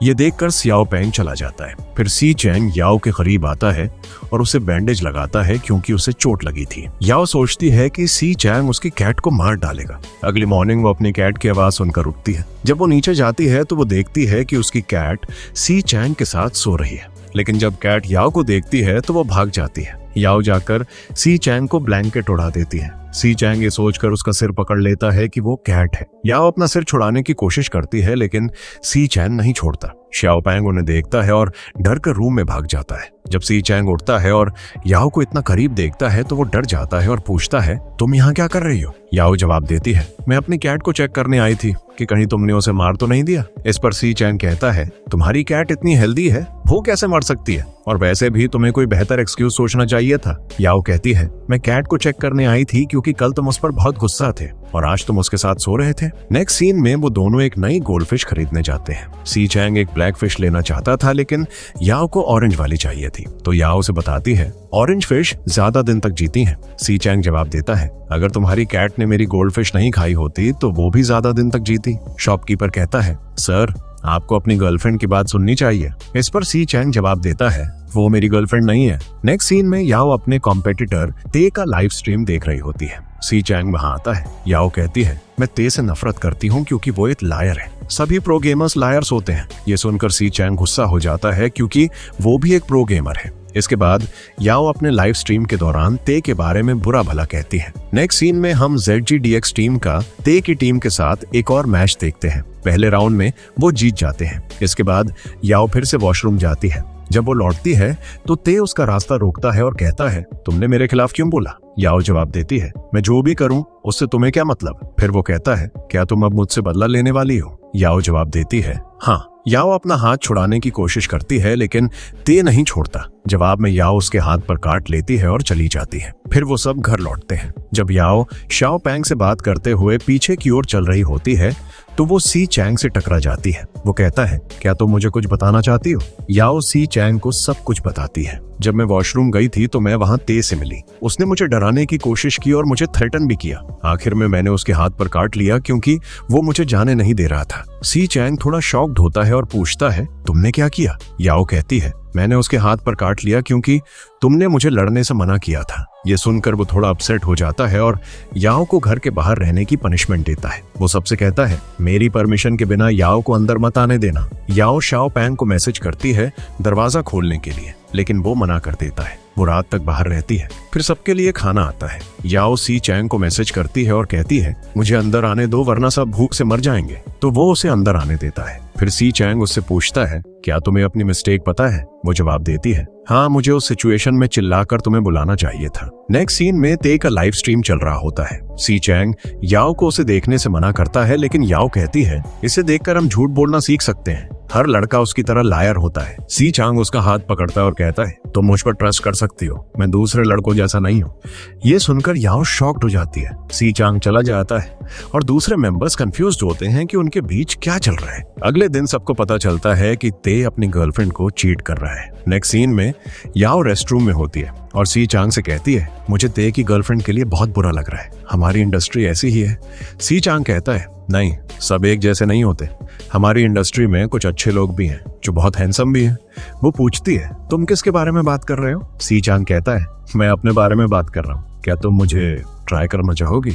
ये देखकर सियाओ पेंग चला जाता है। फिर सी चैंग याओ के करीब आता है और उसे बैंडेज लगाता है क्योंकि उसे चोट लगी थी। याओ सोचती है कि सी चैंग उसकी कैट को मार डालेगा। अगली मॉर्निंग वो अपनी कैट की आवाज सुनकर उठती है। जब वो नीचे जाती है तो वो देखती है कि उसकी कैट सी चैंग के साथ सो रही है, लेकिन जब कैट याओ को देखती है तो वो भाग जाती है। याओ जाकर सी चैंग को ब्लैंकेट उड़ा देती है। सी चैंग ये सोचकर उसका सिर पकड़ लेता है कि वो कैट है। याओ अपना सिर छुड़ाने की कोशिश करती है, लेकिन सी चैंग नहीं छोड़ता। श्याओ पैंग उन्हें देखता है और डर कर रूम में भाग जाता है। जब सी चैंग उठता है और याओ को इतना करीब देखता है तो वो डर जाता है और पूछता है, तुम यहाँ क्या कर रही हो? याओ जवाब देती है, मैं अपनी कैट को चेक करने आई थी कि कहीं तुमने उसे मार तो नहीं दिया। इस पर सी चैंग कहता है, तुम्हारी कैट इतनी हेल्दी है, वो कैसे मर सकती है? और वैसे भी तुम्हें कोई बेहतर एक्सक्यूज सोचना चाहिए था। याओ कहती है, मैं कैट को चेक करने आई थी क्योंकि कल तुम उस पर बहुत गुस्सा थे और आज तुम उसके साथ सो रहे थे। नेक्स्ट सीन में वो दोनों एक नई गोल्ड फिश खरीदने जाते हैं। सी चैंग एक ब्लैक फिश लेना चाहता था, लेकिन याओ को ऑरेंज वाली चाहिए थी, तो याओ से बताती है, ऑरेंज फिश ज्यादा दिन तक जीती हैं। सी चैंग जवाब देता है, अगर तुम्हारी कैट ने मेरी गोल्ड फिश नहीं खाई होती तो वो भी ज्यादा दिन तक जीती। शॉपकीपर कहता है, सर आपको अपनी गर्लफ्रेंड की बात सुननी चाहिए। इस पर सी चैंग जवाब देता है, वो मेरी गर्लफ्रेंड नहीं है। नेक्स्ट सीन में याओ अपने कॉम्पिटिटर ते का लाइव स्ट्रीम देख रही होती है। सी चैंग वहां आता है। याओ कहती है, मैं ते से नफरत करती हूँ क्योंकि वो एक लायर है। सभी प्रो गेमर्स लायर्स होते हैं। ये सुनकर सी चैंग गुस्सा हो जाता है क्योंकि वो भी एक प्रो गेमर है। इसके बाद याओ अपने लाइव स्ट्रीम के दौरान ते के बारे में बुरा भला कहती है। नेक्स्ट सीन में हम ZGDX टीम का ते की टीम के साथ एक और मैच देखते हैं। पहले राउंड में वो जीत जाते हैं। इसके बाद याओ फिर से वॉशरूम जाती है। जब वो लौटती है तो ते उसका रास्ता रोकता है और कहता है, तुमने मेरे खिलाफ क्यों बोला? याओ जवाब देती है, मैं जो भी करूं उससे तुम्हें क्या मतलब? फिर वो कहता है, क्या तुम अब मुझसे बदला लेने वाली हो? याओ जवाब देती है, हाँ। याओ अपना हाथ छुड़ाने की कोशिश करती है, लेकिन ते नहीं छोड़ता। जवाब में याओ उसके हाथ पर काट लेती है और चली जाती है। फिर वो सब घर लौटते हैं। जब याओ शाओ पैंग से बात करते हुए पीछे की ओर चल रही होती है तो वो सी चैंग से टकरा जाती है। वो कहता है, क्या तुम मुझे कुछ बताना चाहती हो? याओ सी चैंग को सब कुछ बताती है। जब मैं वॉशरूम गई थी तो मैं वहां ते से मिली। उसने मुझे डराने की कोशिश की और मुझे थ्रेटन भी किया। आखिर में मैंने उसके हाथ पर काट लिया क्योंकि वो मुझे जाने नहीं दे रहा था। सी चैंग थोड़ा शॉक्ड होता है और पूछता है, तुमने क्या किया? याओ कहती है, मैंने उसके हाथ पर काट लिया क्योंकि तुमने मुझे लड़ने से मना किया था। ये सुनकर वो थोड़ा अपसेट हो जाता है और याओ को घर के बाहर रहने की पनिशमेंट देता है। वो सबसे कहता है, मेरी परमिशन के बिना याओ को अंदर मत आने देना। याओ शाओ पैंग को मैसेज करती है दरवाजा खोलने के लिए, लेकिन वो मना कर देता है। वो रात तक बाहर रहती है। फिर सबके लिए खाना आता है। याओ सी चैंग को मैसेज करती है और कहती है, मुझे अंदर आने दो वरना सब भूख से मर जाएंगे। तो वो उसे अंदर आने देता है। फिर सी चैंग उससे पूछता है, क्या तुम्हें अपनी मिस्टेक पता है? वो जवाब देती है, हाँ, मुझे उस सिचुएशन में चिल्लाकर तुम्हें बुलाना चाहिए था। नेक्स्ट सीन में ते का लाइव स्ट्रीम चल रहा होता है। सी चैंग याओ को उसे देखने से मना करता है, लेकिन याओ कहती है, इसे देखकर हम झूठ बोलना सीख सकते हैं। हर लड़का उसकी तरह लायर होता है। सी चैंग उसका हाथ पकड़ता है और कहता है, तुम मुझ पर ट्रस्ट कर सकती हो, मैं दूसरे लड़कों जैसा नहीं हूँ। ये सुनकर याओ शॉक्ड हो जाती है। सी चैंग चला जाता है और दूसरे मेंबर्स कंफ्यूज्ड होते हैं कि उनके बीच क्या चल रहा है। अगले दिन सबको पता चलता है कि ते अपनी गर्लफ्रेंड को चीट कर रहा है। नेक्स्ट सीन में याओ रेस्टरूम में होती है और सी चैंग से कहती है, मुझे ते की गर्लफ्रेंड के लिए बहुत बुरा लग रहा है। हमारी इंडस्ट्री ऐसी ही है। सी चैंग कहता है, नहीं, सब एक जैसे नहीं होते। हमारी इंडस्ट्री में कुछ अच्छे लोग भी हैं जो बहुत हैंडसम भी हैं। वो पूछती है, तुम किसके बारे में बात कर रहे हो? सी चैंग कहता है, मैं अपने बारे में बात कर रहा हूँ। क्या तुम मुझे ट्राई करना चाहोगी?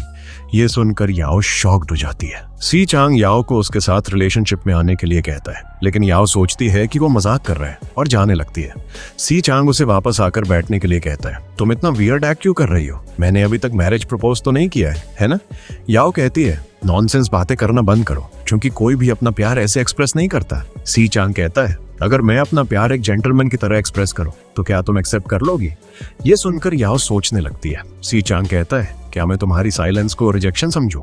ये सुनकर याओ शॉक्ड हो जाती है। सी चैंग याओ को उसके साथ रिलेशनशिप में आने के लिए कहता है, लेकिन याओ सोचती है कि वो मजाक कर रहा है और जाने लगती है। सी चैंग उसे वापस आकर बैठने के लिए कहता है, तुम इतना वियर्ड एक्ट क्यों कर रही हो? मैंने अभी तक मैरिज प्रपोज तो नहीं किया है ना? याओ कहती है, नॉनसेंस बातें करना बंद करो, क्योंकि कोई भी अपना प्यार ऐसे एक्सप्रेस नहीं करता। सी चैंग कहता है, अगर मैं अपना प्यार एक जेंटलमैन की तरह एक्सप्रेस करूं तो क्या तुम एक्सेप्ट कर लोगी? ये सुनकर याओ सोचने लगती है। सी चैंग कहता है, क्या मैं तुम्हारी साइलेंस को रिजेक्शन समझूं?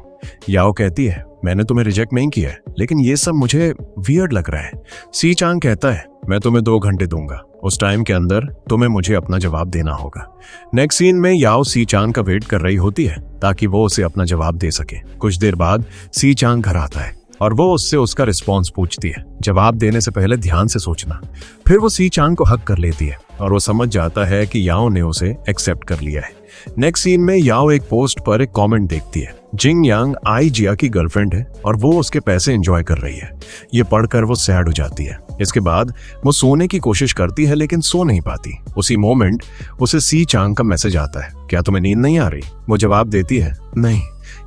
याओ कहती है, मैंने तुम्हें रिजेक्ट नहीं किया है, लेकिन ये सब मुझे वियर्ड लग रहा है। सी चैंग कहता है, मैं तुम्हें 2 घंटे दूंगा, उस टाइम के अंदर तुम्हें मुझे अपना जवाब देना होगा। नेक्स्ट सीन में याओ सी चैंग का वेट कर रही होती है ताकि वो उसे अपना जवाब दे सके। कुछ देर बाद सी चैंग घर आता है और वो उससे उसका रिस्पॉन्स पूछती है। जवाब देने से पहले ध्यान से सोचना। फिर वो सी चैंग को हक कर लेती है और वो समझ जाता है कि याओ ने उसे एक्सेप्ट कर लिया है। नेक्स्ट सीन में याओ एक पोस्ट पर एक कमेंट देखती है। जिंग यांग आई जिया की गर्लफ्रेंड है और वो उसके पैसे एंजॉय कर रही है। ये पढ़कर वो सैड हो जाती है। इसके बाद वो सोने की कोशिश करती है लेकिन सो नहीं पाती। उसी मोमेंट उसे सी चांग का मैसेज आता है, क्या तुम्हें नींद नहीं आ रही? वो जवाब देती है, नहीं।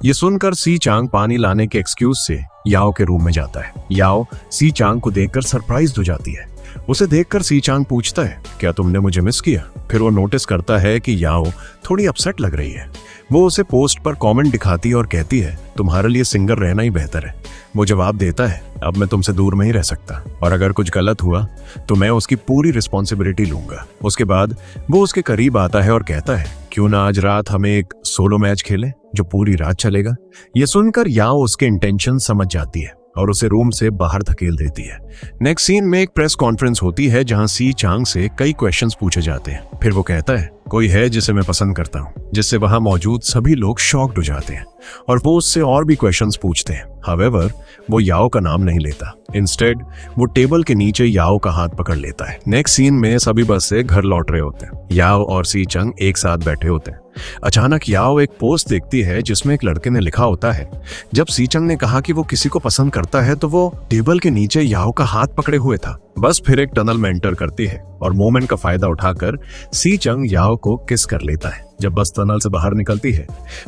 ये सुनकर सी चांग पानी लाने के एक्सक्यूज से याओ के रूम में जाता है। याओ सी चांग को देखकर सरप्राइज्ड हो जाती है। उसे देखकर सी चांग पूछता है, क्या तुमने मुझे मिस किया? फिर वो नोटिस करता है कि याओ थोड़ी अपसेट लग रही है। वो उसे पोस्ट पर कमेंट दिखाती है और कहती है, तुम्हारे लिए सिंगल रहना ही बेहतर है। वो जवाब देता है, अब मैं तुमसे दूर में ही रह सकता और अगर कुछ गलत हुआ तो मैं उसकी पूरी रिस्पॉन्सिबिलिटी लूंगा। उसके बाद वो उसके करीब आता है और कहता है, क्यों ना आज रात हमें एक सोलो मैच खेलें जो पूरी रात चलेगा। ये सुनकर याओ उसके इंटेंशन समझ जाती है और उसे रूम से बाहर धकेल देती है। नेक्स्ट सीन में एक प्रेस कॉन्फ्रेंस होती है जहां सी चांग से कई क्वेश्चंस पूछे जाते हैं। फिर वो कहता है, कोई है जिसे मैं पसंद करता हूं, जिससे वहां मौजूद सभी लोग शॉक्ड हो जाते हैं और वो उससे और भी क्वेश्चंस पूछते हैं। हावेवर वो याओ का नाम नहीं लेता। इंस्टेड वो टेबल के नीचे याओ का हाथ पकड़ लेता है। नेक्स्ट सीन में सभी बस से घर लौट रहे होते हैं। याओ और सी चांग एक साथ बैठे होते हैं। अचानक याओ एक पोस्ट देखती है जिसमें एक लड़के ने लिखा होता है, जब सी चांग ने कहा कि वो किसी को पसंद करता है तो वो टेबल के नीचे याओ का हाथ पकड़े हुए था। बस फिर एक टनल में एंटर करती है और मोमेंट का फायदा उठाकर सी चांग याओ को किस कर लेता है। जब बस टनल से बाहर निकलती है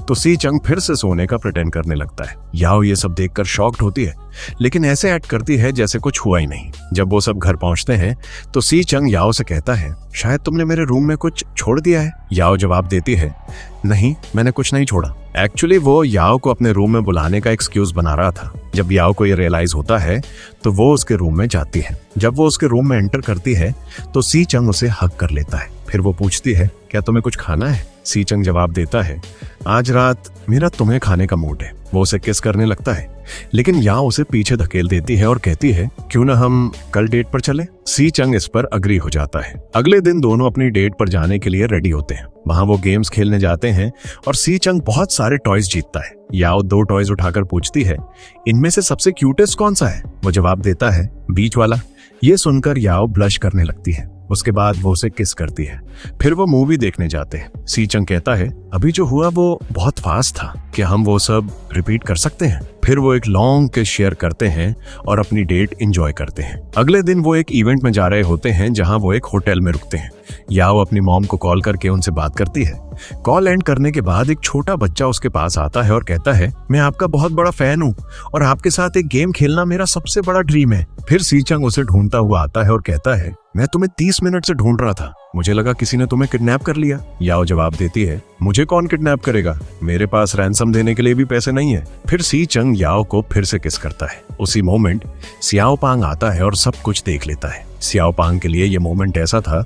तो सी चांग फिर से सोने का प्रिटेंड करने लगता है। याओ ये सब देखकर शॉक्ड होती है लेकिन ऐसे एक्ट करती है जैसे कुछ हुआ ही नहीं। जब वो सब घर पहुंचते हैं तो सी चांग याओ से कहता है, शायद तुमने मेरे रूम में कुछ छोड़ दिया है। याओ जवाब देती है, नहीं, मैंने कुछ नहीं छोड़ा। एक्चुअली वो याओ को अपने रूम में बुलाने का एक्सक्यूज बना रहा था। जब याओ को ये रियलाइज होता है तो वो उसके रूम में जाती है। जब वो उसके रूम में एंटर करती है तो सी चांग उसे हग कर लेता है। फिर वो पूछती है, क्या तुम्हें कुछ खाना है? सी चांग जवाब देता है, आज रात मेरा तुम्हें खाने का मूड है। वो उसे किस करने लगता है लेकिन याओ उसे पीछे धकेल देती है और कहती है, क्यों ना हम कल डेट पर चले? सी चांग इस पर अग्री हो जाता है। अगले दिन दोनों अपनी डेट पर जाने के लिए रेडी होते हैं। वहां वो गेम्स खेलने जाते हैं और सी चांग बहुत सारे टॉयज जीतता है। याओ 2 टॉयज उठाकर पूछती है, इनमें से सबसे क्यूटेस्ट कौन सा है? वो जवाब देता है, बीच वाला। ये सुनकर याओ ब्लश करने लगती है। उसके बाद वो उसे किस करती है। फिर वो मूवी देखने जाते हैं। सी चांग कहता है, अभी जो हुआ वो बहुत फास्ट था, क्या हम वो सब रिपीट कर सकते हैं? फिर वो एक लॉन्ग किस शेयर करते हैं और अपनी डेट एंजॉय करते हैं। अगले दिन वो एक इवेंट में जा रहे होते हैं जहां वो एक होटल में रुकते हैं। याओ अपनी मॉम को कॉल करके उनसे बात करती है। कॉल एंड करने के बाद एक छोटा बच्चा उसके पास आता है और कहता है, मैं आपका बहुत बड़ा फैन हूँ और आपके साथ एक गेम खेलना मेरा सबसे बड़ा ड्रीम है। फिर सी चांग उसे ढूंढता हुआ आता है और कहता है, मैं तुम्हें 30 मिनट से ढूंढ रहा था, मुझे लगा किसी ने तुम्हें किडनैप कर लिया। याओ जवाब देती है, मुझे कौन किडनैप करेगा, मेरे पास रैंसम देने के लिए भी पैसे नहीं है। फिर सी चांग याओ को फिर से किस करता है। उसी मोमेंट सियाओ पांग आता है और सब कुछ देख लेता है। सियाओ पांग के लिए ये मोमेंट ऐसा था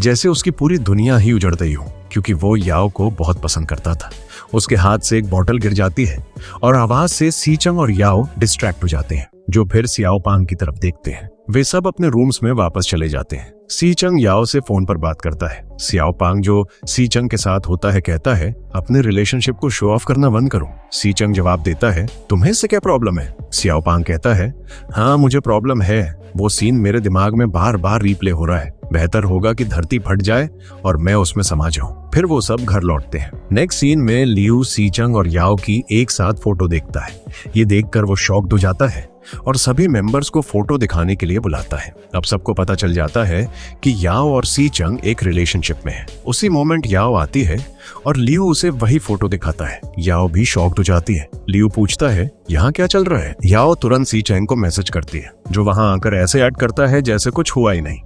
जैसे उसकी पूरी दुनिया ही उजड़ गई हो, क्योंकि वो याओ को बहुत पसंद करता था। उसके हाथ से एक बॉटल गिर जाती है और आवाज से सी चांग और याओ डिस्ट्रैक्ट हो जाते हैं, जो फिर सियाओ पांग की तरफ देखते हैं। वे सब अपने रूम्स में वापस चले जाते हैं। सी चांग याओ से फोन पर बात करता है। सियाओ पांग जो सी चांग के साथ होता है कहता है, अपने रिलेशनशिप को शो ऑफ करना बंद करो। सी चांग जवाब देता है, तुम्हें इससे क्या प्रॉब्लम है? सियाओ पांग कहता है, हाँ मुझे प्रॉब्लम है, वो सीन मेरे दिमाग में बार बार रिप्ले हो रहा है। बेहतर होगा कि धरती फट जाए और मैं उसमें समा जाऊं। फिर वो सब घर लौटते हैं। नेक्स्ट सीन में लियू सी चांग और याओ की एक साथ फोटो देखता है। ये देखकर वो शॉक्ड हो जाता है और सभी मेंबर्स को फोटो दिखाने के लिए बुलाता है। अब सबको पता चल जाता है कि याओ और सी चांग एक रिलेशनशिप में है। उसी मोमेंट याओ आती है और लियू उसे वही फोटो दिखाता है। याओ भी शॉक्ड हो जाती है। लियू पूछता है, यहाँ क्या चल रहा है? याओ तुरंत सी चांग को मैसेज करती है, जो वहां आकर ऐसे एक्ट करता है जैसे कुछ हुआ ही नहीं।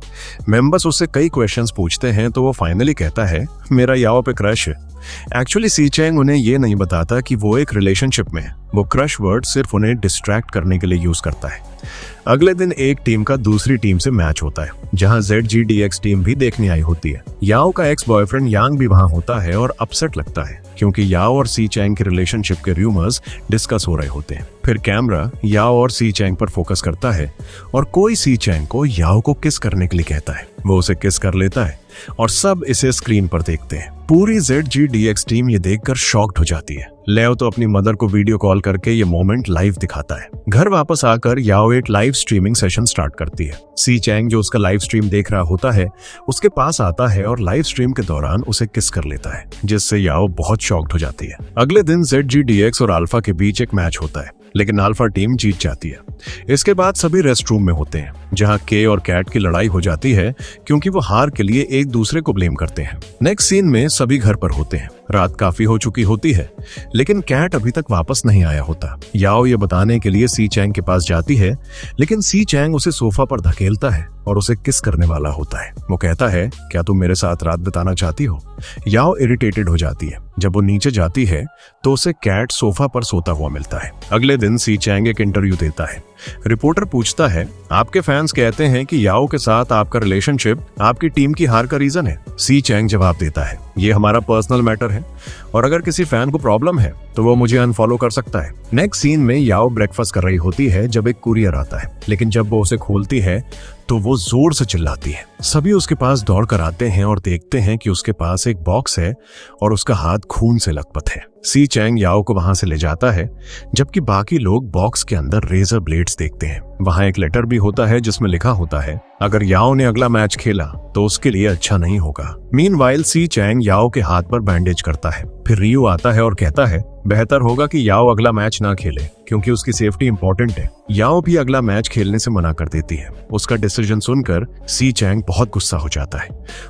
मेंबर्स उससे कई क्वेश्चंस पूछते हैं तो वो फाइनली कहता है, मेरा याओ पे क्रश है। एक्चुअली सी चांग उन्हें ये नहीं बताता कि वो एक रिलेशनशिप में है। वो क्रश वर्ड सिर्फ उन्हें डिस्ट्रैक्ट करने के लिए यूज करता है। अगले दिन एक टीम का दूसरी टीम से मैच होता है, जहां ZGDX टीम भी देखने आई होती है। याओ का एक्स बॉयफ्रेंड यांग भी वहां होता है और अपसेट लगता है, क्योंकि याओ और सी चांग के रिलेशनशिप के रूमर्स डिस्कस हो रहे होते हैं। फिर कैमरा याओ और सी चांग पर फोकस करता है और कोई सी चांग को याओ को किस करने के लिए कहता है। वो उसे किस कर लेता है और सब इसे स्क्रीन पर देखते हैं। पूरी ZGDX टीम ये देखकर शॉक्ड हो जाती है। लेओ तो अपनी मदर को वीडियो कॉल करके ये मोमेंट लाइव दिखाता है। घर वापस आकर याओ एक लाइव स्ट्रीमिंग सेशन स्टार्ट करती है। सी चैंग जो उसका लाइव स्ट्रीम देख रहा होता है उसके पास आता है और लाइव स्ट्रीम के दौरान उसे किस कर लेता है, जिससे याओ बहुत शॉक्ड हो जाती है। अगले दिन ZGDX और अल्फा के बीच एक मैच होता है, लेकिन अल्फा टीम जीत जाती है। इसके बाद सभी रेस्ट रूम में होते हैं, जहां के और कैट की लड़ाई हो जाती है क्योंकि वो हार के लिए एक दूसरे को ब्लेम करते हैं। नेक्स्ट सीन में सभी घर पर होते हैं। रात काफी हो चुकी होती है, लेकिन कैट अभी तक वापस नहीं आया होता। याओ ये बताने के लिए सी चैंग के पास जाती है, लेकिन सी चैंग उसे सोफा पर धकेलता है और उसे किस करने वाला होता है। वो कहता है, क्या तुम मेरे साथ रात बिताना चाहती हो? याओ इरिटेटेड हो जाती है। जब वो नीचे जाती है तो उसे कैट सोफा पर सोता हुआ मिलता है। अगले दिन सी चैंग एक इंटरव्यू देता है। रिपोर्टर पूछता है, आपके फैंस कहते हैं कि याओ के साथ आपका रिलेशनशिप आपकी टीम की हार का रीजन है। सी चैंग जवाब देता है, ये हमारा पर्सनल मैटर है और अगर किसी फैन को प्रॉब्लम है तो वो मुझे अनफॉलो कर सकता है। नेक्स्ट सीन में याओ ब्रेकफास्ट कर रही होती है जब एक कुरियर आता है, लेकिन जब वो उसे खोलती है तो वो जोर से चिल्लाती है। सभी उसके पास दौड़ कर आते हैं और देखते हैं कि उसके पास एक बॉक्स है और उसका हाथ खून से लथपथ है। सी चैंग याओ को वहां से ले जाता है, जबकि बाकी लोग बॉक्स के अंदर रेजर ब्लेड्स देखते हैं। वहां एक लेटर भी होता है जिसमें लिखा होता है, अगर याओ ने अगला मैच खेला तो उसके लिए अच्छा नहीं होगा। मीनवाइल सी चैंग याओ के हाथ पर बैंडेज करता है। फिर रियो आता है और कहता है, बेहतर होगा कि याओ अगला मैच ना खेले क्योंकि उसकी सेफ्टी इंपॉर्टेंट है। याओ भी अगला मैच खेलने से मना कर देती है। उसका डिसीजन सुनकर सी चैंग बहुत गुस्सा हो जाता है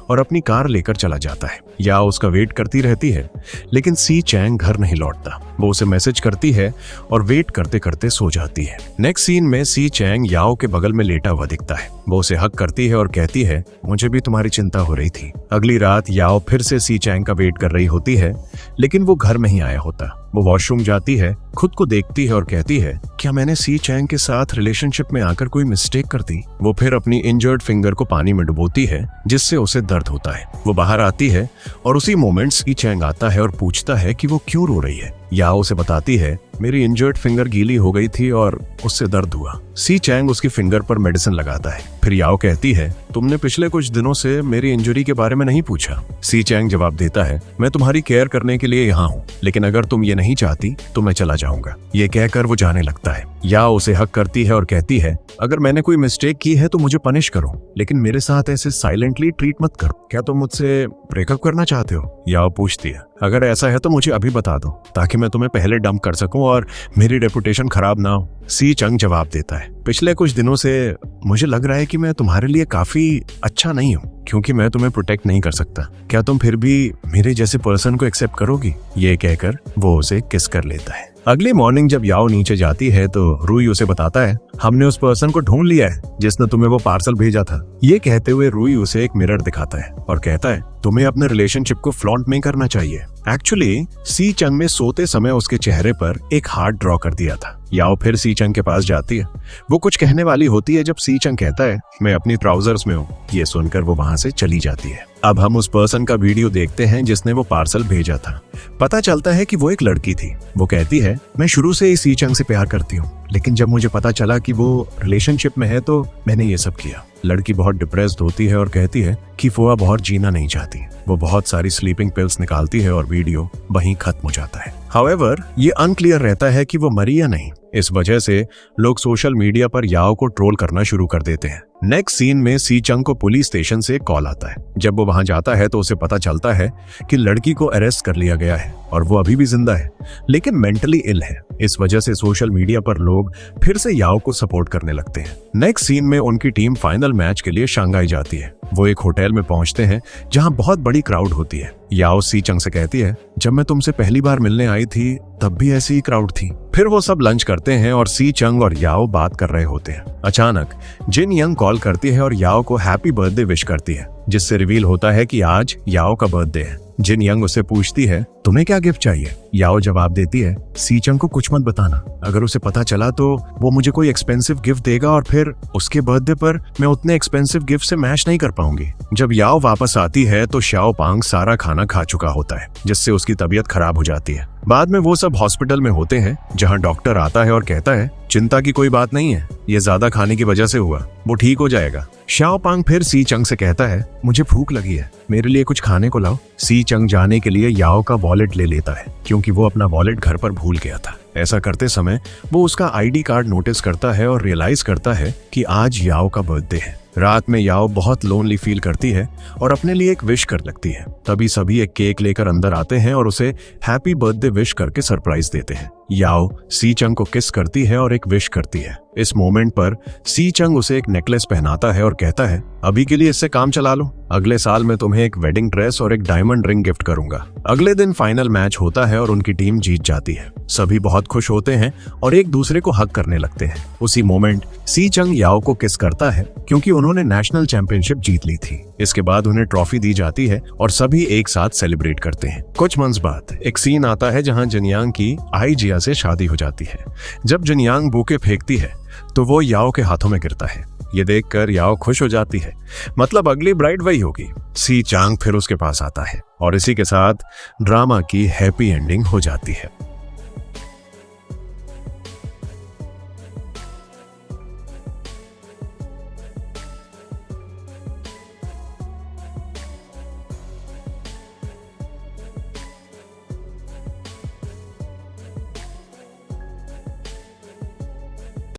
और अपनी कार लेकर चला जाता है। याओ उसका वेट करती रहती है, लेकिन सी चैंग घर नहीं लौटता। वो उसे मैसेज करती है और वेट करते करते सो जाती है। नेक्स्ट सीन में सी चैंग याओ के बगल में लेटा हुआ दिखता है। वो उसे हक करती है और कहती है, मुझे भी तुम्हारी चिंता हो रही थी। अगली रात याओ फिर से सी चैंग का वेट कर रही होती है, लेकिन वो घर नहीं आया होता। वो वॉशरूम जाती है, खुद को देखती है और कहती है, क्या मैंने सी चैंग के साथ रिलेशनशिप में आकर कोई मिस्टेक कर दी? वो फिर अपनी इंजर्ड फिंगर को पानी में डुबोती है, जिससे उसे दर्द होता है। वो बाहर आती है और उसी मोमेंट सी चैंग आता है और पूछता है कि वो क्यों रो रही है। याओ उसे बताती है, मेरी इंजर्ड फिंगर गीली हो गई थी और उससे दर्द हुआ। सी चैंग उसकी फिंगर पर मेडिसिन लगाता है। फिर याओ कहती है, तुमने पिछले कुछ दिनों से मेरी इंजरी के बारे में नहीं पूछा। सी चैंग जवाब देता है, मैं तुम्हारी केयर करने के लिए यहाँ हूँ, लेकिन अगर तुम ये नहीं चाहती तो मैं चला जाऊंगा। ये कहकर वो जाने लगता है। याओ उसे हक करती है और कहती है, अगर मैंने कोई मिस्टेक की है तो मुझे पनिश करो, लेकिन मेरे साथ ऐसे साइलेंटली ट्रीट मत करो। क्या तुम मुझसे ब्रेकअप करना चाहते हो? याओ पूछती है, अगर ऐसा है तो मुझे अभी बता दो ताकि मैं तुम्हें पहले डंप कर सकूं और मेरी रेपुटेशन खराब ना हो। सी चैंग जवाब देता है, पिछले कुछ दिनों से मुझे लग रहा है कि मैं तुम्हारे लिए काफी अच्छा नहीं हूँ क्योंकि मैं तुम्हें प्रोटेक्ट नहीं कर सकता। क्या तुम फिर भी मेरे जैसे पर्सन को एक्सेप्ट करोगी? ये कहकर वो उसे किस कर लेता है। अगली मॉर्निंग जब याओ नीचे जाती है तो रूई उसे बताता है, हमने उस पर्सन को ढूंढ लिया है जिसने तुम्हें वो पार्सल भेजा था। ये कहते हुए रूई उसे एक मिरर दिखाता है और कहता है, तुम्हें अपने रिलेशनशिप को फ्लॉन्ट नहीं करना चाहिए। एक्चुअली सी चैंग में सोते समय उसके चेहरे पर एक हार्ट ड्रॉ कर दिया था। याओ फिर सी चैंग के पास जाती है। वो कुछ कहने वाली होती है जब सी चैंग कहता है, मैं अपनी ट्राउजर्स में हूँ। ये सुनकर वो वहां से चली जाती है। अब हम उस पर्सन का वीडियो देखते हैं जिसने वो पार्सल भेजा था। पता चलता है कि वो एक लड़की थी। वो कहती है, मैं शुरू से ही सी चैंग से प्यार करती हूँ, लेकिन जब मुझे पता चला कि वो रिलेशनशिप में है तो मैंने ये सब किया। लड़की बहुत डिप्रेस्ड होती है और कहती है कि वो अब और जीना नहीं चाहती। वो बहुत सारी स्लीपिंग पिल्स निकालती है और वीडियो वहीं खत्म हो जाता है। हाउएवर, ये अनक्लियर रहता है कि वो मरी या नहीं। इस वजह से लोग सोशल मीडिया पर याओ को ट्रोल करना शुरू कर देते हैं। नेक्स्ट सीन में सी चैंग को पुलिस स्टेशन से कॉल आता है। जब वो वहां जाता है तो उसे पता चलता है कि लड़की को अरेस्ट कर लिया गया है और वो अभी भी जिंदा है, लेकिन मेंटली इल है। इस वजह से सोशल मीडिया पर लोग फिर से याओ को सपोर्ट करने लगते हैं। नेक्स्ट सीन में उनकी टीम फाइनल मैच के लिए शंघाई जाती है। वो एक होटल में पहुंचते हैं जहां बहुत बड़ी क्राउड होती है। याओ सी चैंग से कहती है, जब मैं तुमसे पहली बार मिलने आई थी तब भी ऐसी ही क्राउड थी। फिर वो सब लंच करते हैं और सी चैंग और याओ बात कर रहे होते हैं। अचानक जिन यंग कॉल करती है और याओ को हैप्पी बर्थडे विश करती है, जिससे रिवील होता है कि आज याओ का बर्थडे है। जिन यंग उससे पूछती है, तुम्हें क्या गिफ्ट चाहिए? याओ जवाब देती है, सी चैंग को कुछ मत बताना। अगर उसे पता चला तो वो मुझे कोई एक्सपेंसिव गिफ्ट देगा और फिर उसके बर्थडे पर मैं उतने एक्सपेंसिव गिफ्ट से मैच नहीं कर पाऊंगी। जब याओ वापस आती है तो शाओ पांग सारा खाना खा चुका होता है, जिससे उसकी तबीयत खराब हो जाती है। बाद में वो सब हॉस्पिटल में होते हैं जहां डॉक्टर आता है और कहता है, चिंता की कोई बात नहीं है, ये ज्यादा खाने की वजह से हुआ, वो ठीक हो जाएगा। शाओ पांग फिर सी चंग से कहता है, मुझे भूख लगी है, मेरे लिए कुछ खाने को लाओ। सी चंग जाने के लिए याओ का वॉलेट ले लेता है क्योंकि वो अपना वॉलेट घर पर भूल गया था। ऐसा करते समय वो उसका आईडी कार्ड नोटिस करता है और रियलाइज करता है कि आज याओ का बर्थडे है। रात में याओ बहुत लोनली फील करती है और अपने लिए एक विश कर लगती है। तभी सभी एक केक लेकर अंदर आते हैं और उसे हैप्पी बर्थडे विश करके सरप्राइज देते हैं। याओ सी चंग को किस करती है और एक विश करती है। इस मोमेंट पर सी चंग उसे एक नेकलेस पहनाता है और कहता है, अभी के लिए इससे काम चला लो, अगले साल मैं तुम्हें एक वेडिंग ड्रेस और एक डायमंड रिंग गिफ्ट करूंगा। अगले दिन फाइनल मैच होता है और उनकी टीम जीत जाती है। सभी बहुत खुश होते हैं और एक दूसरे को हग करने लगते हैं। उसी मोमेंट सी चंग याओ को किस करता है क्योंकि उन्होंने नेशनल चैंपियनशिप जीत ली थी। इसके बाद उन्हें ट्रॉफी दी जाती है और सभी एक साथ सेलिब्रेट करते हैं। कुछ मंथ्स बाद एक सीन आता है जहां जिनयांग की आई जिया से शादी हो जाती है। जब जिनयांग बुके फेंकती है तो वो याओ के हाथों में गिरता है। ये देखकर याओ खुश हो जाती है, मतलब अगली ब्राइड वही होगी। सी चांग फिर उसके पास आता है और इसी के साथ ड्रामा की हैप्पी एंडिंग हो जाती है।